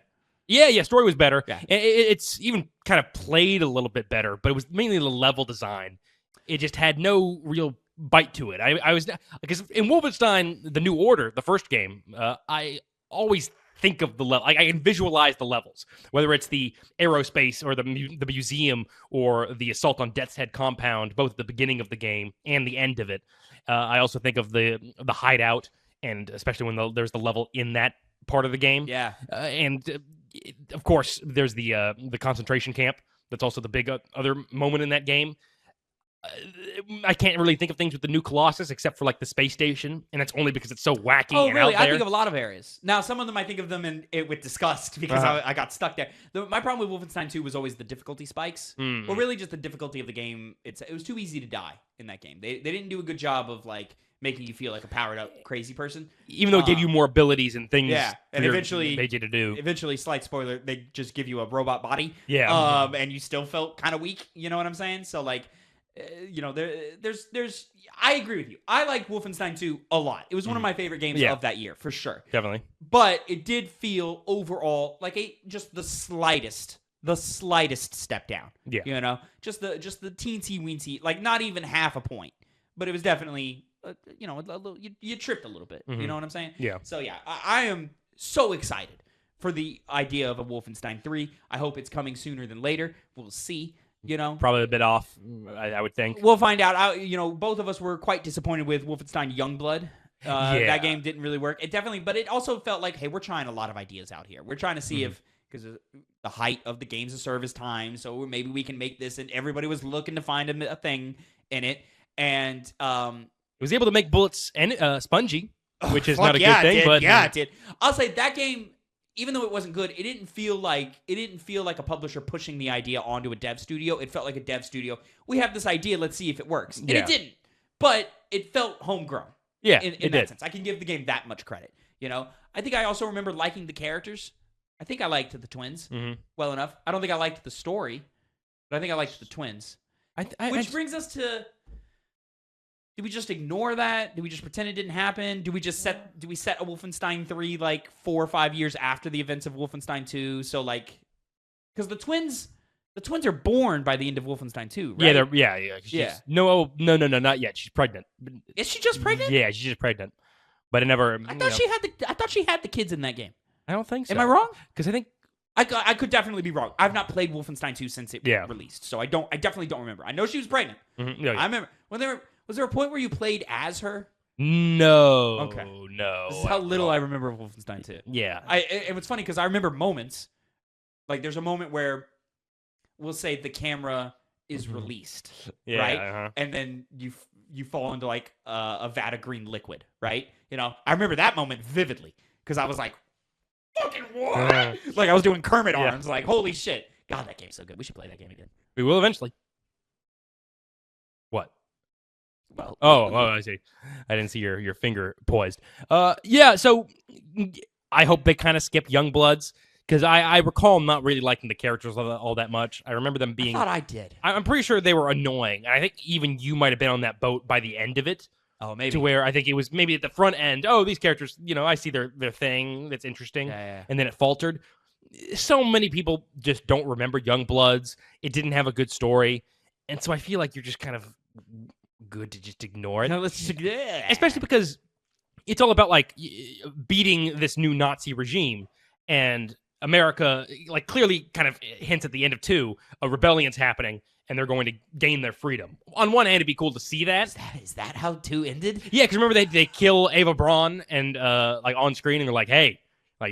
Yeah, story was better. Yeah. It's even kind of played a little bit better, but it was mainly the level design. It just had no real bite to it. I was because in Wolfenstein, the New Order, the first game, I always think of the level. I can visualize the levels, whether it's the aerospace or the museum or the assault on Death's Head compound, both at the beginning of the game and the end of it. I also think of the hideout, and especially when there's the level in that part of the game. Yeah, of course, there's the concentration camp. That's also the big other moment in that game. I can't really think of things with the new Colossus except for like the space station, and that's only because it's so wacky. Oh, and really? out there. I think of a lot of areas. Now, some of them I think of them with disgust because I got stuck there. My problem with Wolfenstein 2 was always the difficulty spikes. Well, really just the difficulty of the game. It was too easy to die in that game. They didn't do a good job of like making you feel like a powered up crazy person, even though it gave you more abilities and things. Yeah, and eventually made you to do. Eventually, slight spoiler, they just give you a robot body. Yeah, and you still felt kind of weak. You know what I'm saying? So like. There's I agree with you. I like Wolfenstein 2 a lot. It was one of my favorite games of that year, for sure. Definitely. But it did feel overall like just the slightest step down. Yeah. You know, just the teensy weensy, like not even half a point. But it was definitely you tripped a little bit. You know what I'm saying? Yeah. So yeah, I am so excited for the idea of a Wolfenstein 3. I hope it's coming sooner than later. We'll see. You know, probably a bit off. I would think we'll find out. Both of us were quite disappointed with Wolfenstein Youngblood. That game didn't really work. It definitely, but it also felt like, hey, we're trying a lot of ideas out here. We're trying to see if, because of the height of the games of service time, so maybe we can make this. And everybody was looking to find a thing in it, and it was able to make bullets and spongy, which is not a good thing. But it did. I'll say that game. Even though it wasn't good, it didn't feel like a publisher pushing the idea onto a dev studio. It felt like a dev studio. We have this idea. Let's see if it works. And it didn't. But it felt homegrown. Yeah, in that sense. I can give the game that much credit. You know, I think I also remember liking the characters. I think I liked the twins well enough. I don't think I liked the story, but I think I liked the twins. Which brings us to. Do we just ignore that? Do we just pretend it didn't happen? Do we set a Wolfenstein 3 like 4 or 5 years after the events of Wolfenstein 2? So like, because the twins are born by the end of Wolfenstein 2, right? Yeah. No, not yet. She's pregnant. Is she just pregnant? Yeah, she's just pregnant. But it never. I thought she had the kids in that game. I don't think so. Am I wrong? Because I think I could definitely be wrong. I've not played Wolfenstein 2 since it released, so I definitely don't remember. I know she was pregnant. Yeah. I remember was there a point where you played as her? No. Okay. No. This is how little I remember of Wolfenstein 2. Yeah. And it's funny because I remember moments. Like, there's a moment where we'll say the camera is released, Yeah, right? uh-huh. And then you fall into like a vat of green liquid, right? You know, I remember that moment vividly because I was like, "Fucking what?" Like I was doing Kermit arms, like, "Holy shit!" God, that game's so good. We should play that game again. We will eventually. What? Well, Oh, I see. I didn't see your finger poised. Yeah, so I hope they kind of skip Youngbloods because I recall not really liking the characters all that much. I remember them being. I thought I did. I'm pretty sure they were annoying. And I think even you might have been on that boat by the end of it. Oh, maybe. To where I think it was maybe at the front end. Oh, these characters, I see their thing that's interesting. Yeah. And then it faltered. So many people just don't remember Youngbloods. It didn't have a good story. And so I feel like you're just kind of good to just ignore it. No, Especially because it's all about like beating this new Nazi regime, and America like clearly kind of hints at the end of 2 a rebellion's happening and they're going to gain their freedom. On one hand, it'd be cool to see that. Is that how 2 ended? Yeah, because remember they kill Ava Braun and like on screen and they're like, hey, like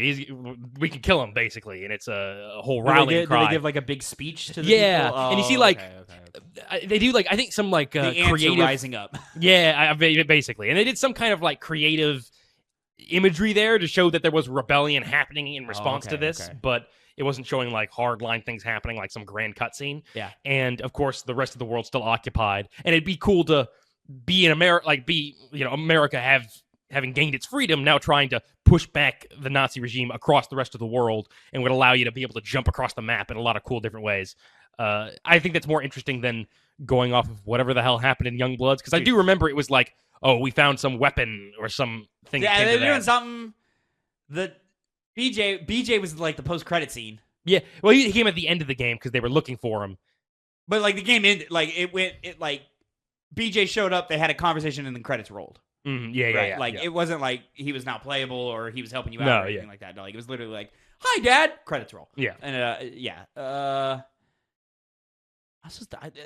we can kill him basically, and it's a whole rallying cry. Do they give like a big speech to the people? Oh, and you see like okay. they do like I think some like the ants creative are rising up. Yeah, basically, and they did some kind of like creative imagery there to show that there was rebellion happening in response to this, but it wasn't showing like hardline things happening, like some grand cutscene. Yeah, and of course the rest of the world's still occupied, and it'd be cool to be in America, like America having gained its freedom, now trying to push back the Nazi regime across the rest of the world, and would allow you to be able to jump across the map in a lot of cool different ways. I think that's more interesting than going off of whatever the hell happened in Youngbloods, because I do remember it was like, oh, we found some weapon or something. Yeah, they're doing something. The BJ was like the post-credit scene. Yeah, well, he came at the end of the game because they were looking for him. But like the game ended, like it like BJ showed up, they had a conversation, and then credits rolled. Yeah. Like it wasn't like he was now playable or he was helping you out or anything like that. No, like it was literally like, "Hi, Dad." Credits roll. Yeah. And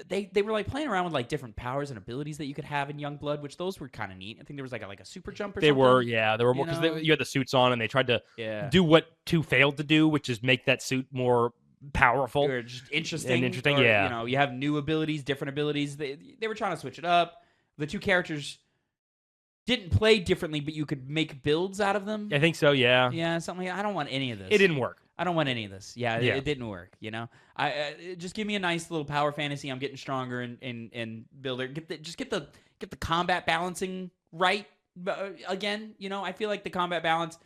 they were like playing around with like different powers and abilities that you could have in Youngblood, which those were kind of neat. I think there was like a super jump or something. They were more because you had the suits on and they tried to do what 2 failed to do, which is make that suit more powerful or just interesting. Or, you have new abilities, different abilities. They were trying to switch it up. The 2 characters didn't play differently, but you could make builds out of them. I think so. Yeah, something. I don't want any of this. It didn't work. I don't want any of this. It didn't work. I just give me a nice little power fantasy. I'm getting stronger and builder. Get the combat balancing right again. I feel like the combat balance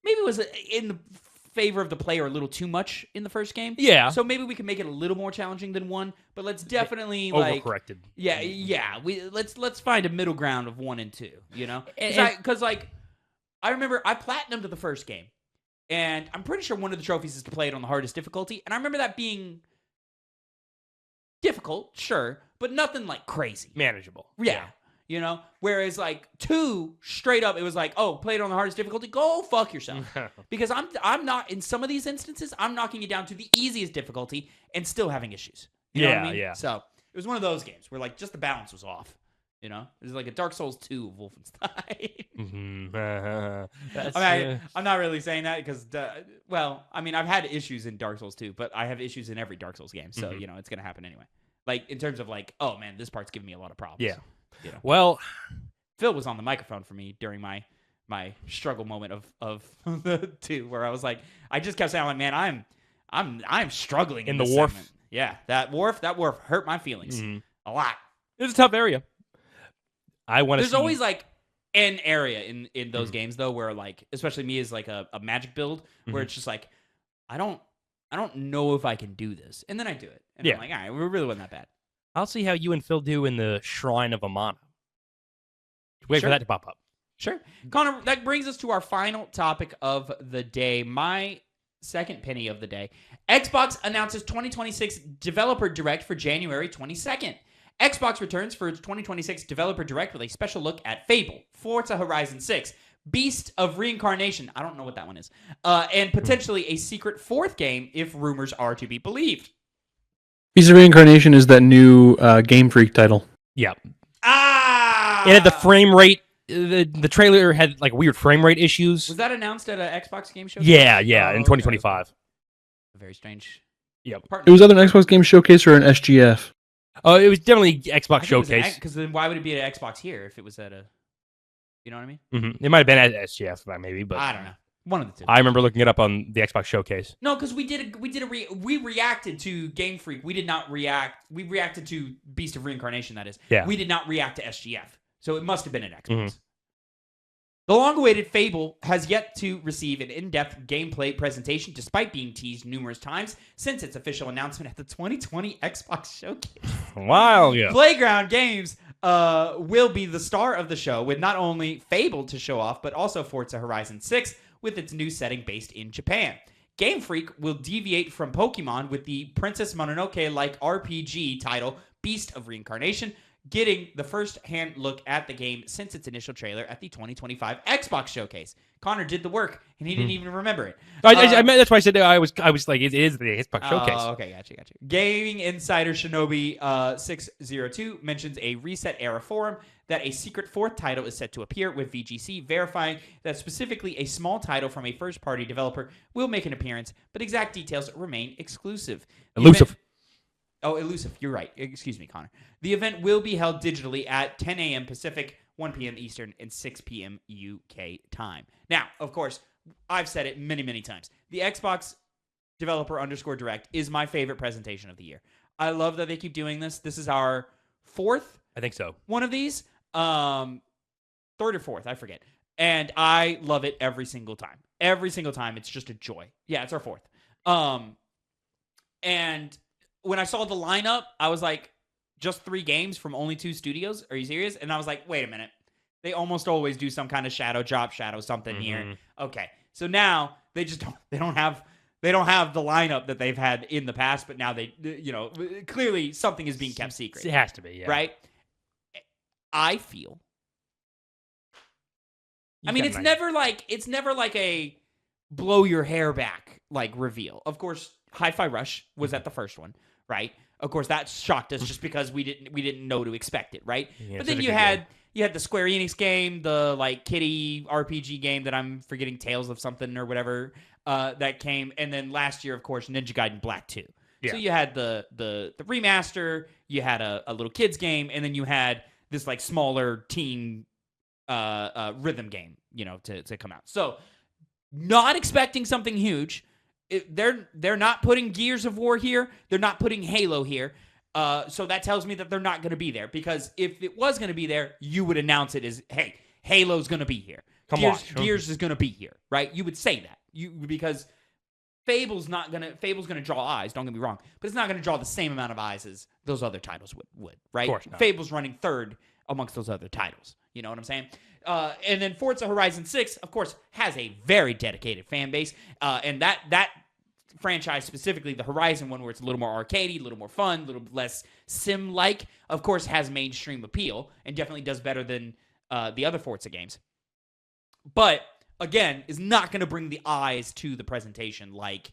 maybe was in the favor of the player a little too much in the first game. Yeah. So maybe we can make it a little more challenging than 1, but let's definitely overcorrected. Let's find a middle ground of 1 and 2. Because I remember I platinumed the first game. And I'm pretty sure one of the trophies is to play it on the hardest difficulty. And I remember that being difficult, sure, but nothing like crazy. Manageable. Yeah. Whereas like 2, straight up, it was like, oh, play it on the hardest difficulty. Go fuck yourself. Because I'm not, in some of these instances, I'm knocking you down to the easiest difficulty and still having issues. You know what I mean? Yeah. So it was one of those games where like just the balance was off. It was like a Dark Souls 2 of Wolfenstein. I'm not really saying that because, I've had issues in Dark Souls 2, but I have issues in every Dark Souls game. So, it's going to happen anyway. Like, in terms of like, oh, man, this part's giving me a lot of problems. Yeah. Well, Phil was on the microphone for me during my struggle moment of the 2, where I was like, I just kept saying, like, man, I'm struggling in the this wharf. segment. Yeah, that wharf hurt my feelings a lot. It's a tough area. There's always like an area in those games though where like, especially me as like a magic build, where it's just like, I don't know if I can do this, and then I do it, and I'm like, all right, it really wasn't that bad. I'll see how you and Phil do in the Shrine of Amana. Wait for that to pop up. Sure, Connor. That brings us to our final topic of the day. My second penny of the day. Xbox announces 2026 Developer Direct for January 22nd. Xbox returns for its 2026 Developer Direct with a special look at Fable, Forza Horizon 6, Beast of Reincarnation, I don't know what that one is, and potentially a secret 4th game if rumors are to be believed. Beast of Reincarnation is that new Game Freak title. Yeah. Ah! It had the frame rate the trailer had like weird frame rate issues. Was that announced at an Xbox game show? Yeah, Oh, in 2025. Okay. Very strange. Yep. It was either an Xbox Game Showcase or an SGF. Oh, it was definitely Xbox Showcase. Because then why would it be at Xbox here if it was at a? You know what I mean? It might have been at SGF maybe, but I don't know. One of the two. I remember looking it up on the Xbox Showcase. No, because we reacted to Game Freak. We did not react. We reacted to Beast of Reincarnation. That is. Yeah. We did not react to SGF. So it must have been an Xbox. The long-awaited Fable has yet to receive an in-depth gameplay presentation, despite being teased numerous times since its official announcement at the 2020 Xbox Showcase. Wow, yeah. Playground Games will be the star of the show, with not only Fable to show off, but also Forza Horizon 6, with its new setting based in Japan. Game Freak will deviate from Pokemon with the Princess Mononoke-like RPG title, Beast of Reincarnation, getting the first-hand look at the game since its initial trailer at the 2025 Xbox Showcase. Connor did the work, and he didn't even remember it. That's why I said I was like, it is the Xbox Showcase. Oh, okay, gotcha. Gaming Insider Shinobi 602 mentions a Reset Era forum that a secret fourth title is set to appear, with VGC verifying that specifically a small title from a first-party developer will make an appearance, but exact details remain exclusive. Elusive. Elusive. You're right. Excuse me, Connor. The event will be held digitally at 10 a.m. Pacific, 1 p.m. Eastern, and 6 p.m. UK time. Now, of course, I've said it many, many times. The Xbox Developer _Direct is my favorite presentation of the year. I love that they keep doing this. This is our fourth, I think so. one of these. Third or fourth, I forget. And I love it every single time. Every single time, it's just a joy. Yeah, it's our fourth. And when I saw the lineup, I was like, just 3 games from only 2 studios? Are you serious? And I was like, wait a minute. They almost always do some kind of shadow drop, shadow something here. Okay. So now they just don't have the lineup that they've had in the past, but now they, clearly something is being kept secret. It has to be, yeah. Right? I feel. It's never like a blow your hair back like reveal. Of course, Hi-Fi Rush was at the first one, right? Of course, that shocked us just because we didn't know to expect it, right? Yeah, but then you had the Square Enix game, the like kitty RPG game that I'm forgetting, Tales of something or whatever, that came, and then last year, of course, Ninja Gaiden Black 2. Yeah. So you had the remaster, you had a little kids game, and then you had this like smaller teen rhythm game, to come out. So not expecting something huge. They're not putting Gears of War here. They're not putting Halo here. So that tells me that they're not going to be there, because if it was going to be there, you would announce it as, hey, Halo's going to be here. Gears is going to be here, right? You would say that. Because Fable's going to draw eyes, don't get me wrong, but it's not going to draw the same amount of eyes as those other titles would, right? Of course not. Fable's running third amongst those other titles. You know what I'm saying? And then Forza Horizon 6, of course, has a very dedicated fan base. And that franchise, specifically the Horizon one, where it's a little more arcadey, a little more fun, a little less sim-like, of course, has mainstream appeal and definitely does better than the other Forza games. But, again, is not going to bring the eyes to the presentation like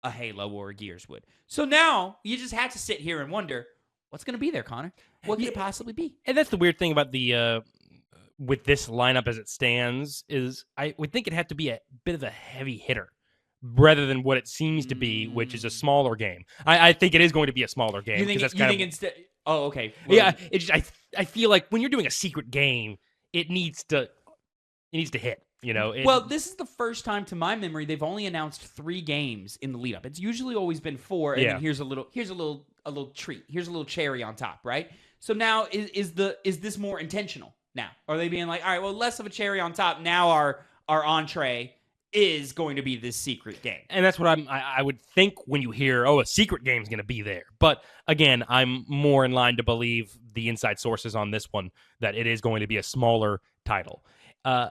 a Halo or a Gears would. So now, you just have to sit here and wonder, what's going to be there, Connor? What could it possibly be? And that's the weird thing about the with this lineup as it stands, is I would think it had to be a bit of a heavy hitter rather than what it seems to be, which is a smaller game. I think it is going to be a smaller game. You think instead? Oh, okay. Well, yeah, I feel like when you're doing a secret game, it needs to hit. Well, this is the first time, to my memory, they've only announced 3 games in the lead up. It's usually always been 4, and then here's a little treat. Here's a little cherry on top, right? So now is this more intentional now? Are they being like, all right, well, less of a cherry on top. Now our entree is going to be this secret game. And that's what I would think when you hear, a secret game's going to be there. But again, I'm more in line to believe the inside sources on this one, that it is going to be a smaller title. Was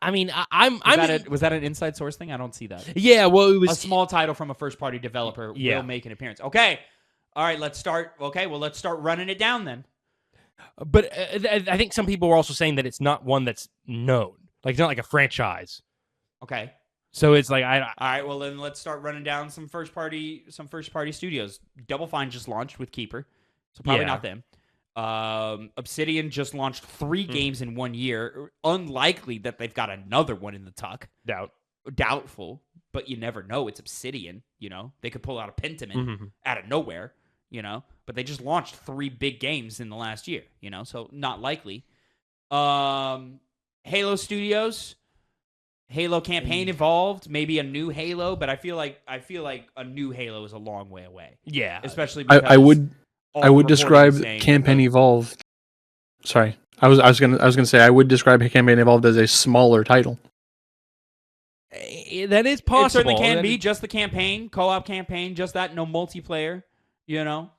that an inside source thing? I don't see that. Yeah, well, it was a small title from a first-party developer will make an appearance. Okay, all right, let's start. Okay, well, let's start running it down then. But I think some people were also saying that it's not one that's known. Like, it's not like a franchise. Okay. So it's like all right, well, then let's start running down some first-party studios. Double Fine just launched with Keeper, so probably not them. Obsidian just launched 3 games in 1 year. Unlikely that they've got another one in the tuck. Doubtful, but you never know. It's Obsidian, They could pull out a Pentiment out of nowhere, But they just launched 3 big games in the last year, So not likely. Halo Studios, Halo campaign evolved, maybe a new Halo, but I feel like a new Halo is a long way away. Yeah, especially because I would describe campaign evolved. Sorry, I was gonna say I would describe campaign evolved as a smaller title. That is possible. It certainly can be just the campaign, co-op campaign, just that, no multiplayer.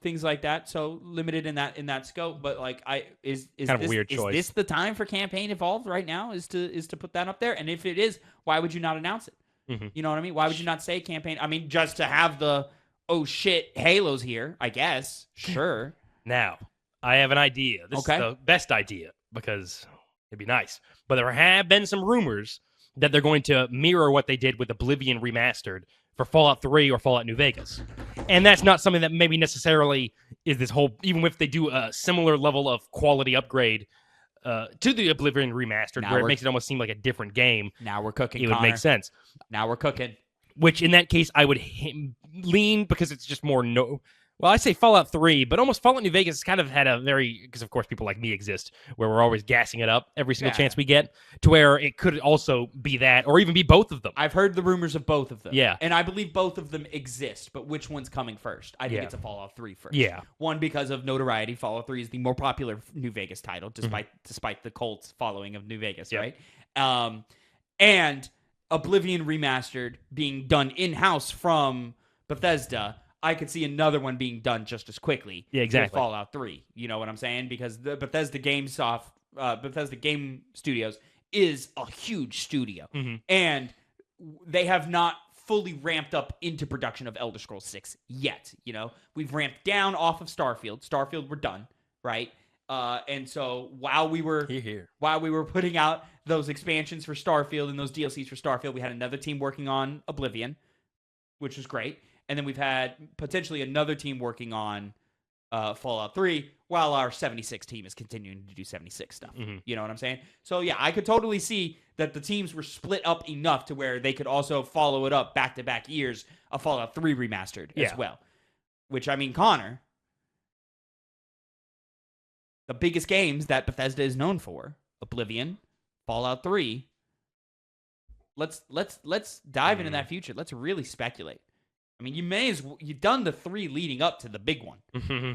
Things like that. So limited in that scope. But like, is kind of this, a weird is choice. this the time for campaign evolved right now? Is to put that up there? And if it is, why would you not announce it? You know what I mean? Why would you not say campaign? I mean, just to have the oh shit, Halo's here. I guess sure. Now I have an idea. This is the best idea because it'd be nice. But there have been some rumors that they're going to mirror what they did with Oblivion Remastered for Fallout 3 or Fallout New Vegas. And that's not something that maybe necessarily is this whole, even if they do a similar level of quality upgrade to the Oblivion Remastered, where it makes it almost seem like a different game. Now we're cooking, It would make sense. Now we're cooking. Which, in that case, I would lean, because it's just more well, I say Fallout 3, but almost Fallout New Vegas kind of had a very, because of course people like me exist, where we're always gassing it up every single chance we get, to where it could also be that, or even be both of them. I've heard the rumors of both of them. Yeah. And I believe both of them exist, but which one's coming first? I think it's a Fallout 3 first. Yeah. One, because of notoriety. Fallout 3 is the more popular New Vegas title, despite the cult following of New Vegas, right? And Oblivion Remastered being done in-house from Bethesda, I could see another one being done just as quickly. Yeah, exactly. With Fallout 3. You know what I'm saying? Because the Bethesda Game Studios is a huge studio. And they have not fully ramped up into production of Elder Scrolls 6 yet. We've ramped down off of Starfield. Starfield, we're done, right? And so while we were putting out those expansions for Starfield and those DLCs for Starfield, we had another team working on Oblivion, which was great. And then we've had potentially another team working on Fallout 3 while our 76 team is continuing to do 76 stuff. You know what I'm saying? So, yeah, I could totally see that the teams were split up enough to where they could also follow it up back-to-back years of Fallout 3 Remastered as well. Which, I mean, Connor, the biggest games that Bethesda is known for, Oblivion, Fallout 3, let's dive into that future. Let's really speculate. I mean, you've done the 3 leading up to the big one,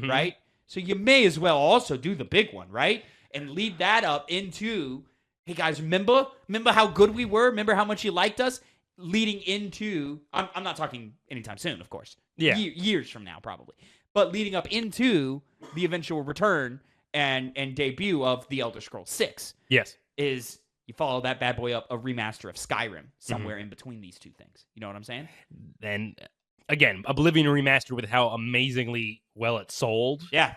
right? So you may as well also do the big one, right? And lead that up into, hey guys, remember how good we were? Remember how much you liked us? Leading into, I'm not talking anytime soon, of course. Yeah. Years from now, probably. But leading up into the eventual return and debut of The Elder Scrolls 6. Yes. Is you follow that bad boy up, a remaster of Skyrim, somewhere in between these two things. You know what I'm saying? Then, again, Oblivion Remastered with how amazingly well it sold. Yeah.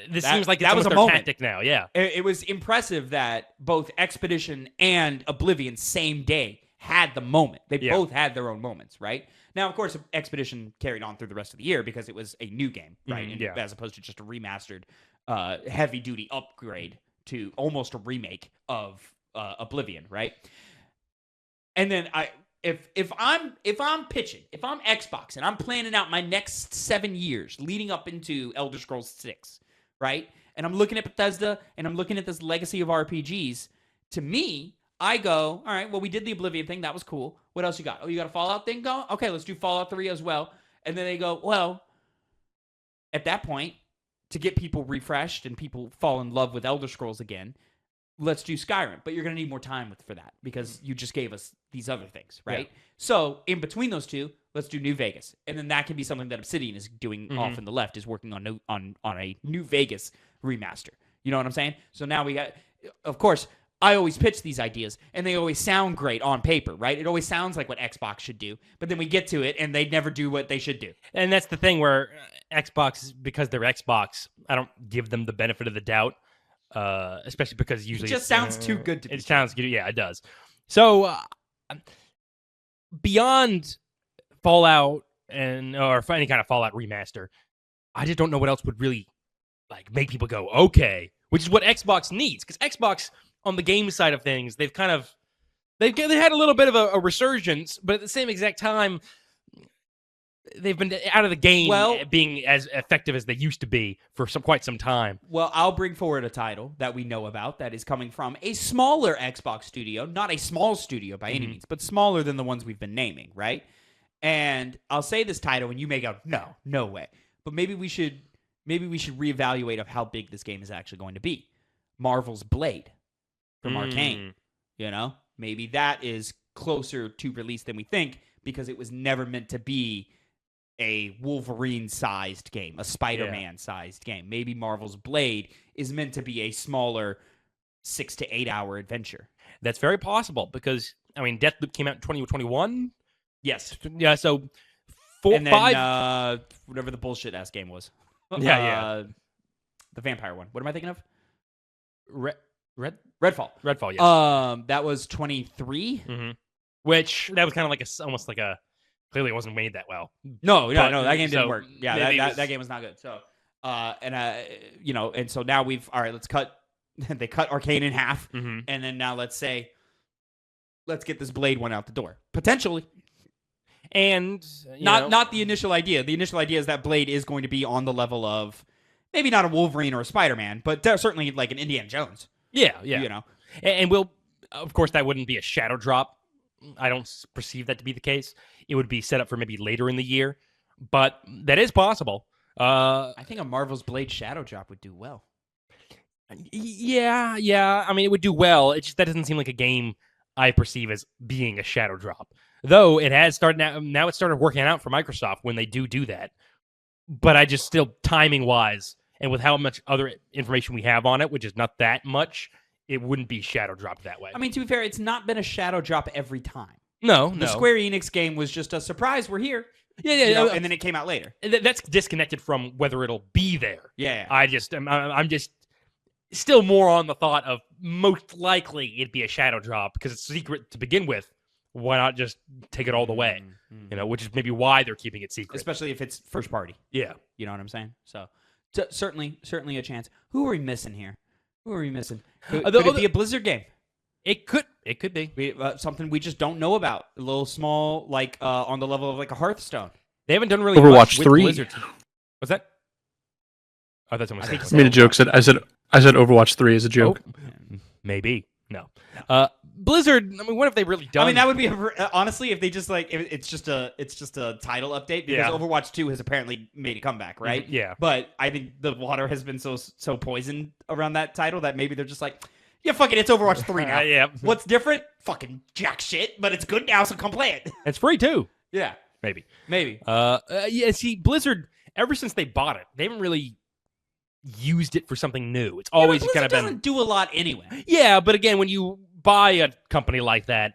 This seems like that was a their moment. tactic now, yeah. It was impressive that both Expedition and Oblivion, same day, had the moment. They both had their own moments, right? Now, of course, Expedition carried on through the rest of the year because it was a new game, right? As opposed to just a remastered, heavy-duty upgrade to almost a remake of Oblivion, right? And then if I'm pitching, if I'm Xbox and I'm planning out my next 7 years leading up into Elder Scrolls 6, right? And I'm looking at Bethesda and I'm looking at this legacy of RPGs, to me, I go, all right, well, we did the Oblivion thing. That was cool. What else you got? Oh, you got a Fallout thing going? Okay, let's do Fallout 3 as well. And then they go, well, at that point, to get people refreshed and people fall in love with Elder Scrolls again, let's do Skyrim. But you're going to need more time for that because you just gave us these other things, right? Yeah. So in between those two, let's do New Vegas. And then that can be something that Obsidian is doing off in the left, is working on a New Vegas remaster. You know what I'm saying? So now we got, of course, I always pitch these ideas, and they always sound great on paper, right? It always sounds like what Xbox should do, but then we get to it, and they never do what they should do. And that's the thing where Xbox, because they're Xbox, I don't give them the benefit of the doubt, especially because usually it just sounds too good to be true. It sounds good. Yeah, it does. So beyond Fallout or any kind of Fallout remaster, I just don't know what else would really like make people go, okay, which is what Xbox needs. Because Xbox, on the game side of things, they had a little bit of a resurgence, but at the same exact time, they've been out of the game being as effective as they used to be for quite some time. Well, I'll bring forward a title that we know about that is coming from a smaller Xbox studio, not a small studio by any means, but smaller than the ones we've been naming, right? And I'll say this title, and you may go, no way. But maybe we should reevaluate of how big this game is actually going to be. Marvel's Blade from Arcane. Maybe that is closer to release than we think because it was never meant to be a Wolverine-sized game, a Spider-Man-sized game. Maybe Marvel's Blade is meant to be a smaller 6 to 8 hour adventure. That's very possible because, Deathloop came out in 2021. Yes. Yeah, so and then, whatever the bullshit-ass game was. The vampire one. What am I thinking of? Redfall, yes. That was 23. Mm-hmm. Which, that was kind of almost like a... Clearly, it wasn't made that well. No, that game didn't work. Yeah, that game was not good. So, and so now let's cut. They cut Arcane in half, and then now let's get this Blade one out the door potentially. And not the initial idea. The initial idea is that Blade is going to be on the level of maybe not a Wolverine or a Spider-Man, but certainly like an Indiana Jones. Yeah. And of course, that wouldn't be a shadow drop. I don't perceive that to be the case. It would be set up for maybe later in the year, but that is possible. I think a Marvel's Blade shadow drop would do well. Yeah. It would do well. It's just that doesn't seem like a game I perceive as being a shadow drop. Though it has started now it started working out for Microsoft when they do that. But I just still timing wise and with how much other information we have on it, which is not that much, it wouldn't be shadow dropped that way. To be fair, it's not been a shadow drop every time. No. The Square Enix game was just a surprise. We're here. Yeah. And then it came out later. That's disconnected from whether it'll be there. Yeah. I'm just still more on the thought of most likely it'd be a shadow drop because it's secret to begin with. Why not just take it all the way? Which is maybe why they're keeping it secret. Especially if it's first party. Yeah. You know what I'm saying? So, certainly a chance. Who are we missing here? Could it be a Blizzard game? It could be. Something we just don't know about. A little small, on the level of like a Hearthstone. They haven't done really Overwatch much with 3. Blizzard. What's that? Oh, that's what I made a joke. I said Overwatch 3 is a joke. Oh, maybe. No. Blizzard, what have they really done? That would be honestly if they just it's just a title update because Overwatch 2 has apparently made a comeback, right? Yeah. But I think the water has been so poisoned around that title that maybe they're just like, yeah, fuck it, it's Overwatch 3 now. Yeah. What's different? Fucking jack shit, but it's good now, so come play it. It's free too. Yeah. Maybe. See, Blizzard, ever since they bought it, they haven't really used it for something new. It's always kind of been... doesn't do a lot anyway. Yeah, but again, when you buy a company like that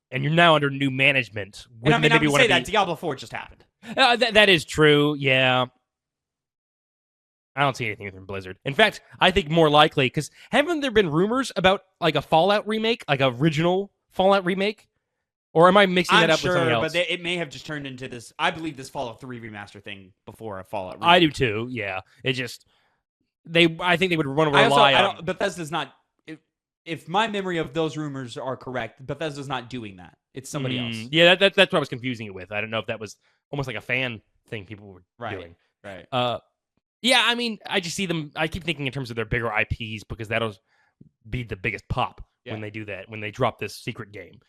and you're now under new management, wouldn't they maybe want to that Diablo 4 just happened. That is true, yeah. I don't see anything from Blizzard. In fact, I think more likely, because haven't there been rumors about like a Fallout remake, like an original Fallout remake? Or am I mixing that up with something else? But it may have just turned into this. I believe this Fallout 3 remaster thing before a Fallout remake. I do too, yeah. It just... I think they would want to rely on... Bethesda's not... If my memory of those rumors are correct, Bethesda's not doing that. It's somebody else. Yeah, that's what I was confusing it with. I don't know if that was almost like a fan thing people were doing. Right. Yeah, I just see them... I keep thinking in terms of their bigger IPs because that'll be the biggest pop when they do that, when they drop this secret game.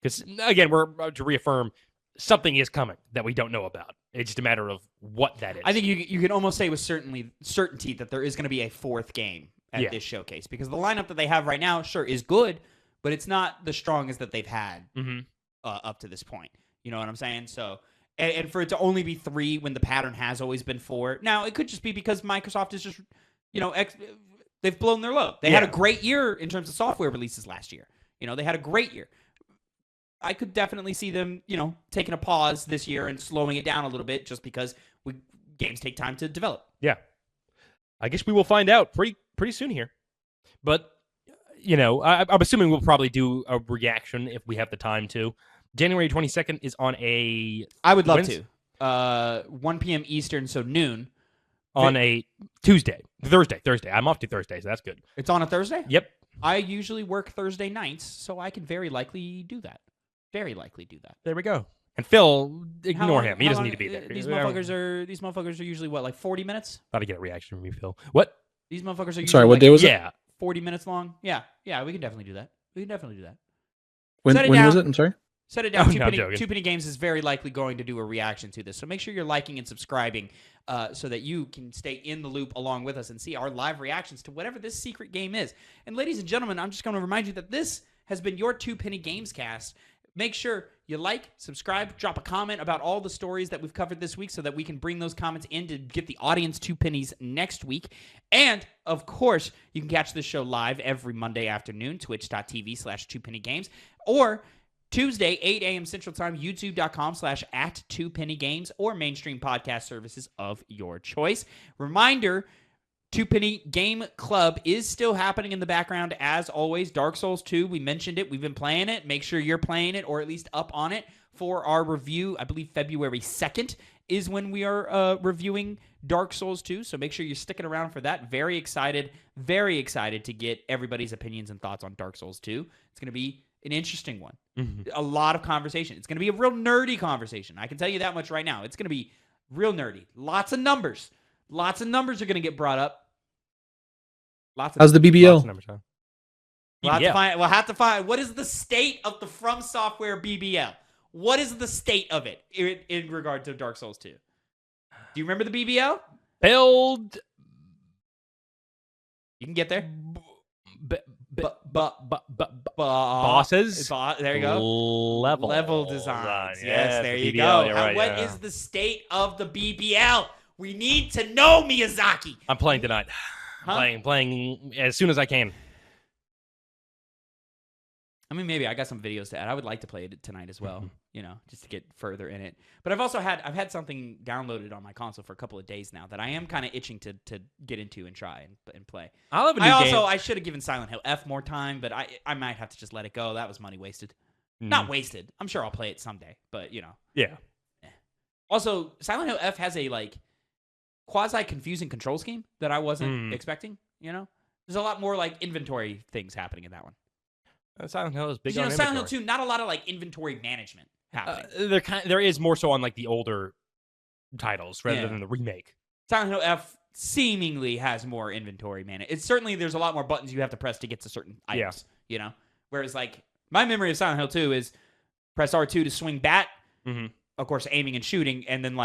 Because, again, we're to reaffirm, something is coming that we don't know about. It's just a matter of what that is. I think you can almost say with certainty that there is going to be a fourth game at this showcase. Because the lineup that they have right now, sure, is good, but it's not the strongest that they've had up to this point. You know what I'm saying? So, and for it to only be 3 when the pattern has always been 4. Now, it could just be because Microsoft is just, they've blown their load. They had a great year in terms of software releases last year. They had a great year. I could definitely see them, taking a pause this year and slowing it down a little bit just because games take time to develop. Yeah. I guess we will find out pretty soon here. But, I'm assuming we'll probably do a reaction if we have the time to. January 22nd is on a... I would love to. 1 p.m. Eastern, so noon. on a Thursday. I'm off to Thursday, so that's good. It's on a Thursday? Yep. I usually work Thursday nights, so I can very likely do that. Very likely do that. There we go. And Phil, ignore him. He doesn't need to be there. These motherfuckers are usually what, like 40 minutes? Thought I'd get a reaction from you, Phil. What? These motherfuckers are usually Sorry, what day was it? Yeah. 40 minutes long. Yeah, we can definitely do that. When Set it was down. it? I'm sorry. Set it down. Oh, no, I'm joking. TwoPennyGames is very likely going to do a reaction to this. So make sure you're liking and subscribing so that you can stay in the loop along with us and see our live reactions to whatever this secret game is. And ladies and gentlemen, I'm just going to remind you that this has been your Two Penny Gamescast. Make sure you like, subscribe, drop a comment about all the stories that we've covered this week so that we can bring those comments in to get the audience 2 pennies next week. And, of course, you can catch this show live every Monday afternoon, twitch.tv/2pennygames, or Tuesday, 8 a.m. Central Time, youtube.com/@2pennygames, or mainstream podcast services of your choice. Reminder, 2 Penny Game Club is still happening in the background as always. Dark Souls 2, we mentioned it. We've been playing it. Make sure you're playing it or at least up on it for our review. I believe February 2nd is when we are reviewing Dark Souls 2. So make sure you're sticking around for that. Very excited to get everybody's opinions and thoughts on Dark Souls 2. It's going to be an interesting one. A lot of conversation. It's going to be a real nerdy conversation. I can tell you that much right now. It's going to be real nerdy. Lots of numbers. Lots of numbers are going to get brought up. How's the BBL? Lots of numbers, huh? We'll have to find what is the state of the From Software BBL. What is the state of it in regard to Dark Souls 2? Do you remember the BBL? Build. You can get there. Bosses. There you go. Level designs. Yeah, Yes, there you BBL, go. you're right, What is the state of the BBL? We need to know, Miyazaki. I'm playing tonight. Huh? Playing as soon as I can. I mean, maybe I got some videos to add. I would like to play it tonight as well, just to get further in it. But I've had something downloaded on my console for a couple of days now that I am kind of itching to get into and try and play. I'll have a new game. I should have given Silent Hill F more time, but I might have to just let it go. That was money wasted. Not wasted. I'm sure I'll play it someday, but Yeah. Also, Silent Hill F has a quasi confusing control scheme that I wasn't expecting. There's a lot more inventory things happening in that one. Silent Hill is big on Silent inventory. Hill 2, not a lot of inventory management happening. There is more so on the older titles rather Yeah. than the remake. Silent Hill F seemingly has more inventory management. It's certainly there's a lot more buttons you have to press to get to certain items. Whereas my memory of Silent Hill 2 is press R2 to swing bat, of course aiming and shooting, and then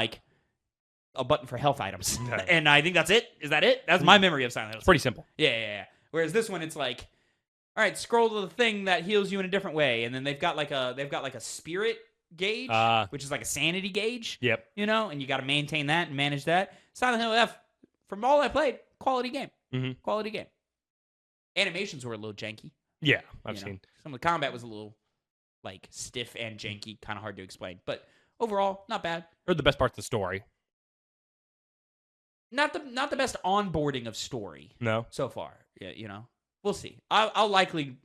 a button for health items. Okay. And I think that's it. Is that it? That's my memory of Silent Hill 2. It's pretty simple. Yeah. Whereas this one, it's all right, scroll to the thing that heals you in a different way, and then they've got a spirit gauge, which is like a sanity gauge. Yep. And you got to maintain that and manage that. Silent Hill F, from all I played, quality game. Quality game. Animations were a little janky. Yeah, I've seen. Some of the combat was a little stiff and janky, kind of hard to explain. But overall, not bad. Or the best parts of the story. Not the best onboarding of story. No. So far. Yeah, we'll see. I'll likely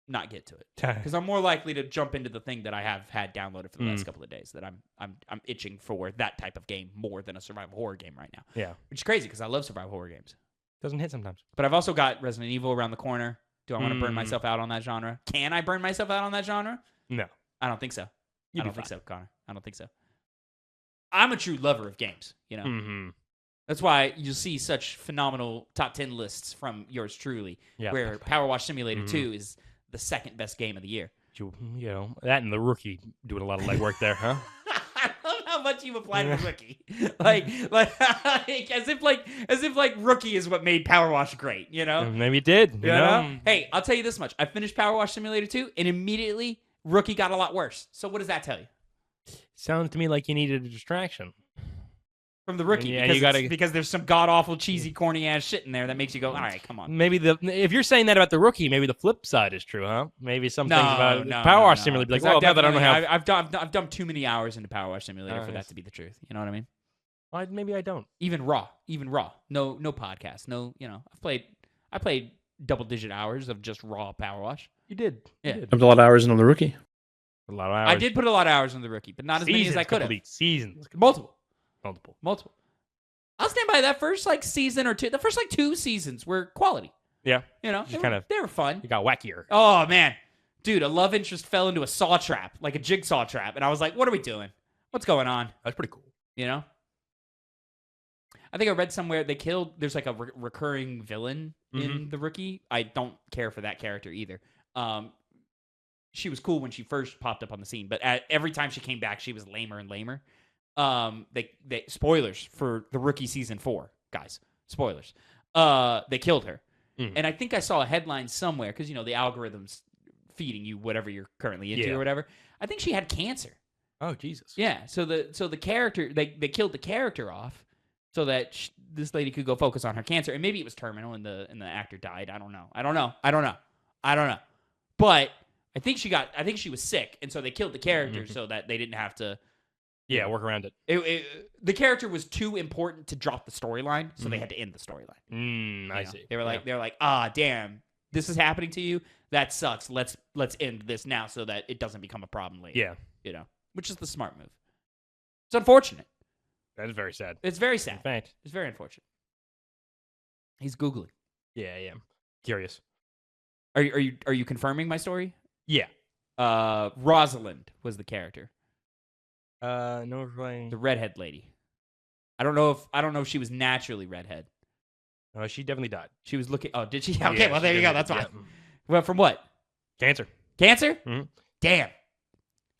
not get to it because I'm more likely to jump into the thing that I have had downloaded for the last couple of days. That I'm itching for that type of game more than a survival horror game right now. Yeah, which is crazy because I love survival horror games. Doesn't hit sometimes. But I've also got Resident Evil around the corner. Do I want to burn myself out on that genre? Can I burn myself out on that genre? No, I don't think so. I don't think so, Connor. I don't think so. I'm a true lover of games. That's why you'll see such phenomenal top 10 lists from yours truly, where Power Wash Simulator 2 is the second best game of the year. That and The Rookie doing a lot of legwork there, huh? I love how much you applied to Rookie. As if Rookie is what made Power Wash great, Maybe it did. You know? Hey, I'll tell you this much. I finished Power Wash Simulator 2, and immediately Rookie got a lot worse. So what does that tell you? Sounds to me like you needed a distraction. From the Rookie, because there's some god-awful, cheesy, corny-ass shit in there that makes you go, all right, come on. Maybe if you're saying that about the Rookie, maybe the flip side is true, huh? Maybe some things about Power Wash Simulator be now that I don't have... I've dumped too many hours into Power Wash Simulator for that to be the truth. You know what I mean? Maybe I don't. Even raw. No podcast. No, I played double-digit hours of just raw Power Wash. You did. Yeah. Dumped a lot of hours into the Rookie. A lot of hours. I did put a lot of hours into the Rookie, but not as many as I could have. Seasons. Multiple. I'll stand by that first like season or two. The first like 2 seasons were quality. Yeah. You know, they were fun. It got wackier. Oh man, dude, a love interest fell into a saw trap, like a jigsaw trap, and I was like, "What are we doing? What's going on?" That's pretty cool. You know. I think I read somewhere there's like a recurring villain in The Rookie. I don't care for that character either. She was cool when she first popped up on the scene, but every time she came back, she was lamer and lamer. They spoilers for The Rookie season 4, guys. Spoilers. They killed her, and I think I saw a headline somewhere because the algorithm's feeding you whatever you're currently into or whatever. I think she had cancer. Oh Jesus. Yeah. So the character they killed the character off so that this lady could go focus on her cancer, and maybe it was terminal and the actor died. I don't know. But I think she was sick, and so they killed the character so that they didn't have to. Yeah, work around it. The character was too important to drop the storyline, so they had to end the storyline. I see. They were like, ah, damn, this is happening to you. That sucks. Let's end this now so that it doesn't become a problem later. Yeah. Which is the smart move. It's unfortunate. That is very sad. It's very sad. In fact, it's very unfortunate. He's googling. Yeah, I am curious. Are you confirming my story? Yeah. Rosalind was the character. No, the redhead lady. I don't know if she was naturally redhead. She definitely died. She was looking. Oh, did she? Okay, well there you go. That's fine. Yeah. Well, from what? Cancer. Cancer? Mm-hmm. Damn.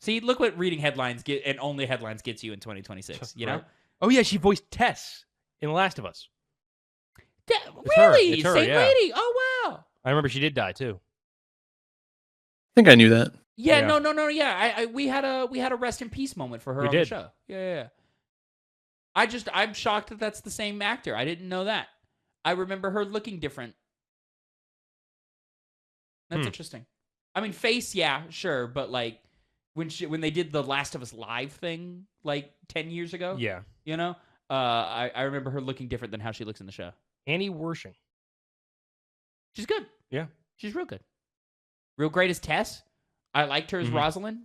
See, look what reading headlines get, and only headlines gets you in 2026. You know? Oh yeah, she voiced Tess in The Last of Us. Yeah, really? It's her, Same yeah. lady? Oh wow. I remember she did die too. I think I knew that. Yeah, Yeah. no. Yeah, we had a rest in peace moment for her on the show. Yeah. I'm shocked that that's the same actor. I didn't know that. I remember her looking different. That's interesting. I mean, face, yeah, sure, but like when they did the Last of Us Live thing like 10 years ago, Yeah. I remember her looking different than how she looks in the show. Annie Wershing. She's good. Yeah. She's real good. Real great as Tess. I liked her as Rosalind.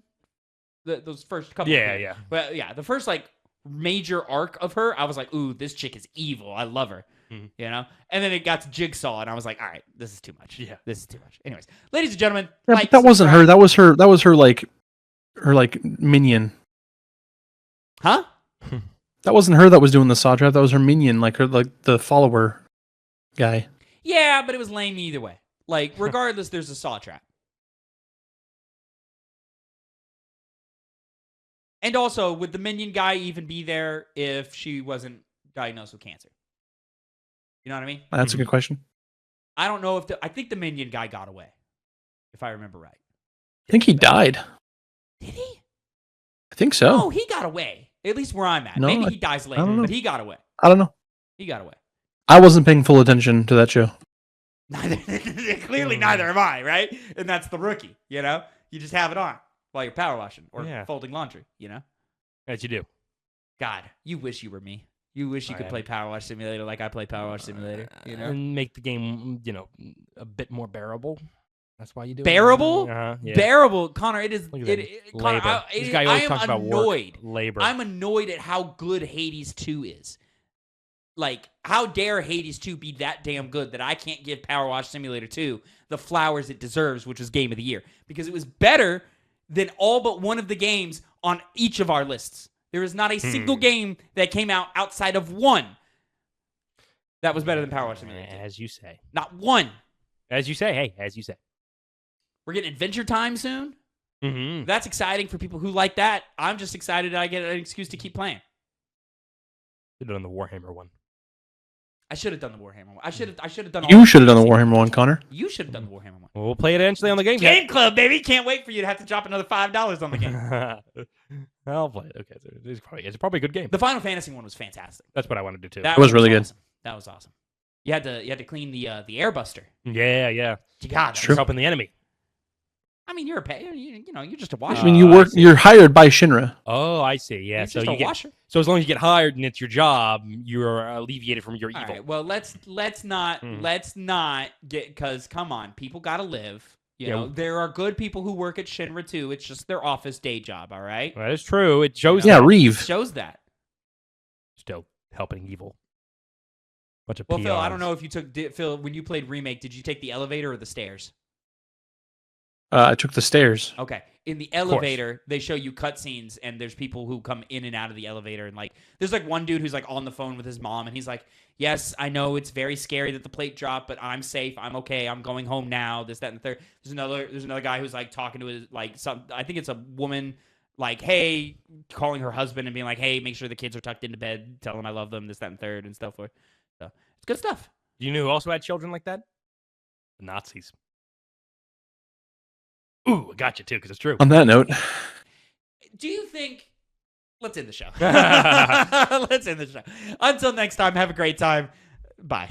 Those first couple. Yeah. But yeah, the first like major arc of her, I was like, ooh, this chick is evil. I love her. You know? And then it got to Jigsaw, and I was like, all right, this is too much. Yeah. This is too much. Anyways, ladies and gentlemen. Yeah, but that wasn't her. That was her like minion. Huh? That wasn't her that was doing the saw trap. That was her minion, like the follower guy. Yeah, but it was lame either way. Like, regardless, there's a saw trap. And also, would the minion guy even be there if she wasn't diagnosed with cancer? You know what I mean? That's a good question. I don't know I think the minion guy got away, if I remember right. I think he died. Did he? I think so. No, he got away. At least where I'm at. No, Maybe he dies later, but he got away. I don't know. He got away. I wasn't paying full attention to that show. Clearly, neither am I, right? And that's The Rookie, you know? You just have it on while you're power washing or folding laundry, you know? As you do. God, you wish you were me. You wish you could play Power Wash Simulator like I play Power Wash Simulator, you know? And make the game, a bit more bearable. That's why you do bearable? it. Yeah. Bearable, Connor. It is. Labor. This guy always talks about annoyed. Work, labor. I'm annoyed at how good Hades 2 is. Like, how dare Hades 2 be that damn good that I can't give Power Wash Simulator 2 the flowers it deserves, which was Game of the Year, because it was better than all but one of the games on each of our lists. There is not a single game that came out outside of one that was better than Power Wash Simulator 2. As you say. Not one. As you say. Hey, as you say. We're getting Adventure Time soon. Mm-hmm. That's exciting for people who like that. I'm just excited that I get an excuse to keep playing. Should have done the Warhammer one. I should have done the Warhammer one. I should have done. You should have done the Warhammer one, Connor. You should have done the Warhammer one. Well, we'll play it eventually on the game. Game Club, baby! Can't wait for you to have to drop another $5 on the game. I'll play it. Okay, it's probably a good game. The Final Fantasy one was fantastic. That's what I wanted to do too. That was really good. Awesome. That was awesome. You had to clean the airbuster. Yeah. God, true. Helping the enemy. I mean, you're just a washer. I mean, you're hired by Shinra. Oh, I see. Yeah, You're so just you a washer. So as long as you get hired and it's your job, you're alleviated from your All evil. right, well, let's not get, because come on, people gotta live. You know, there are good people who work at Shinra too. It's just their office day job. All right. That is true. It shows. Yeah, that. Reeve. It shows that. Still helping evil. Bunch of Well, Phil, I peons. don't know if you Phil, when you played Remake, did you take the elevator or the stairs? I took the stairs. Okay. In the elevator, they show you cutscenes, and there's people who come in and out of the elevator, and like, there's like one dude who's like on the phone with his mom, and he's like, "Yes, I know it's very scary that the plate dropped, but I'm safe. I'm okay. I'm going home now." This, that, and the third. There's another guy who's like talking to his I think it's a woman, like, hey, calling her husband and being like, "Hey, make sure the kids are tucked into bed. Tell them I love them." This, that, and third, and stuff. So it's good stuff. You know who also had children like that? The Nazis. Ooh, I got you too, because it's true. On that note, Do you think? Let's end the show. Let's end the show. Until next time, have a great time. Bye.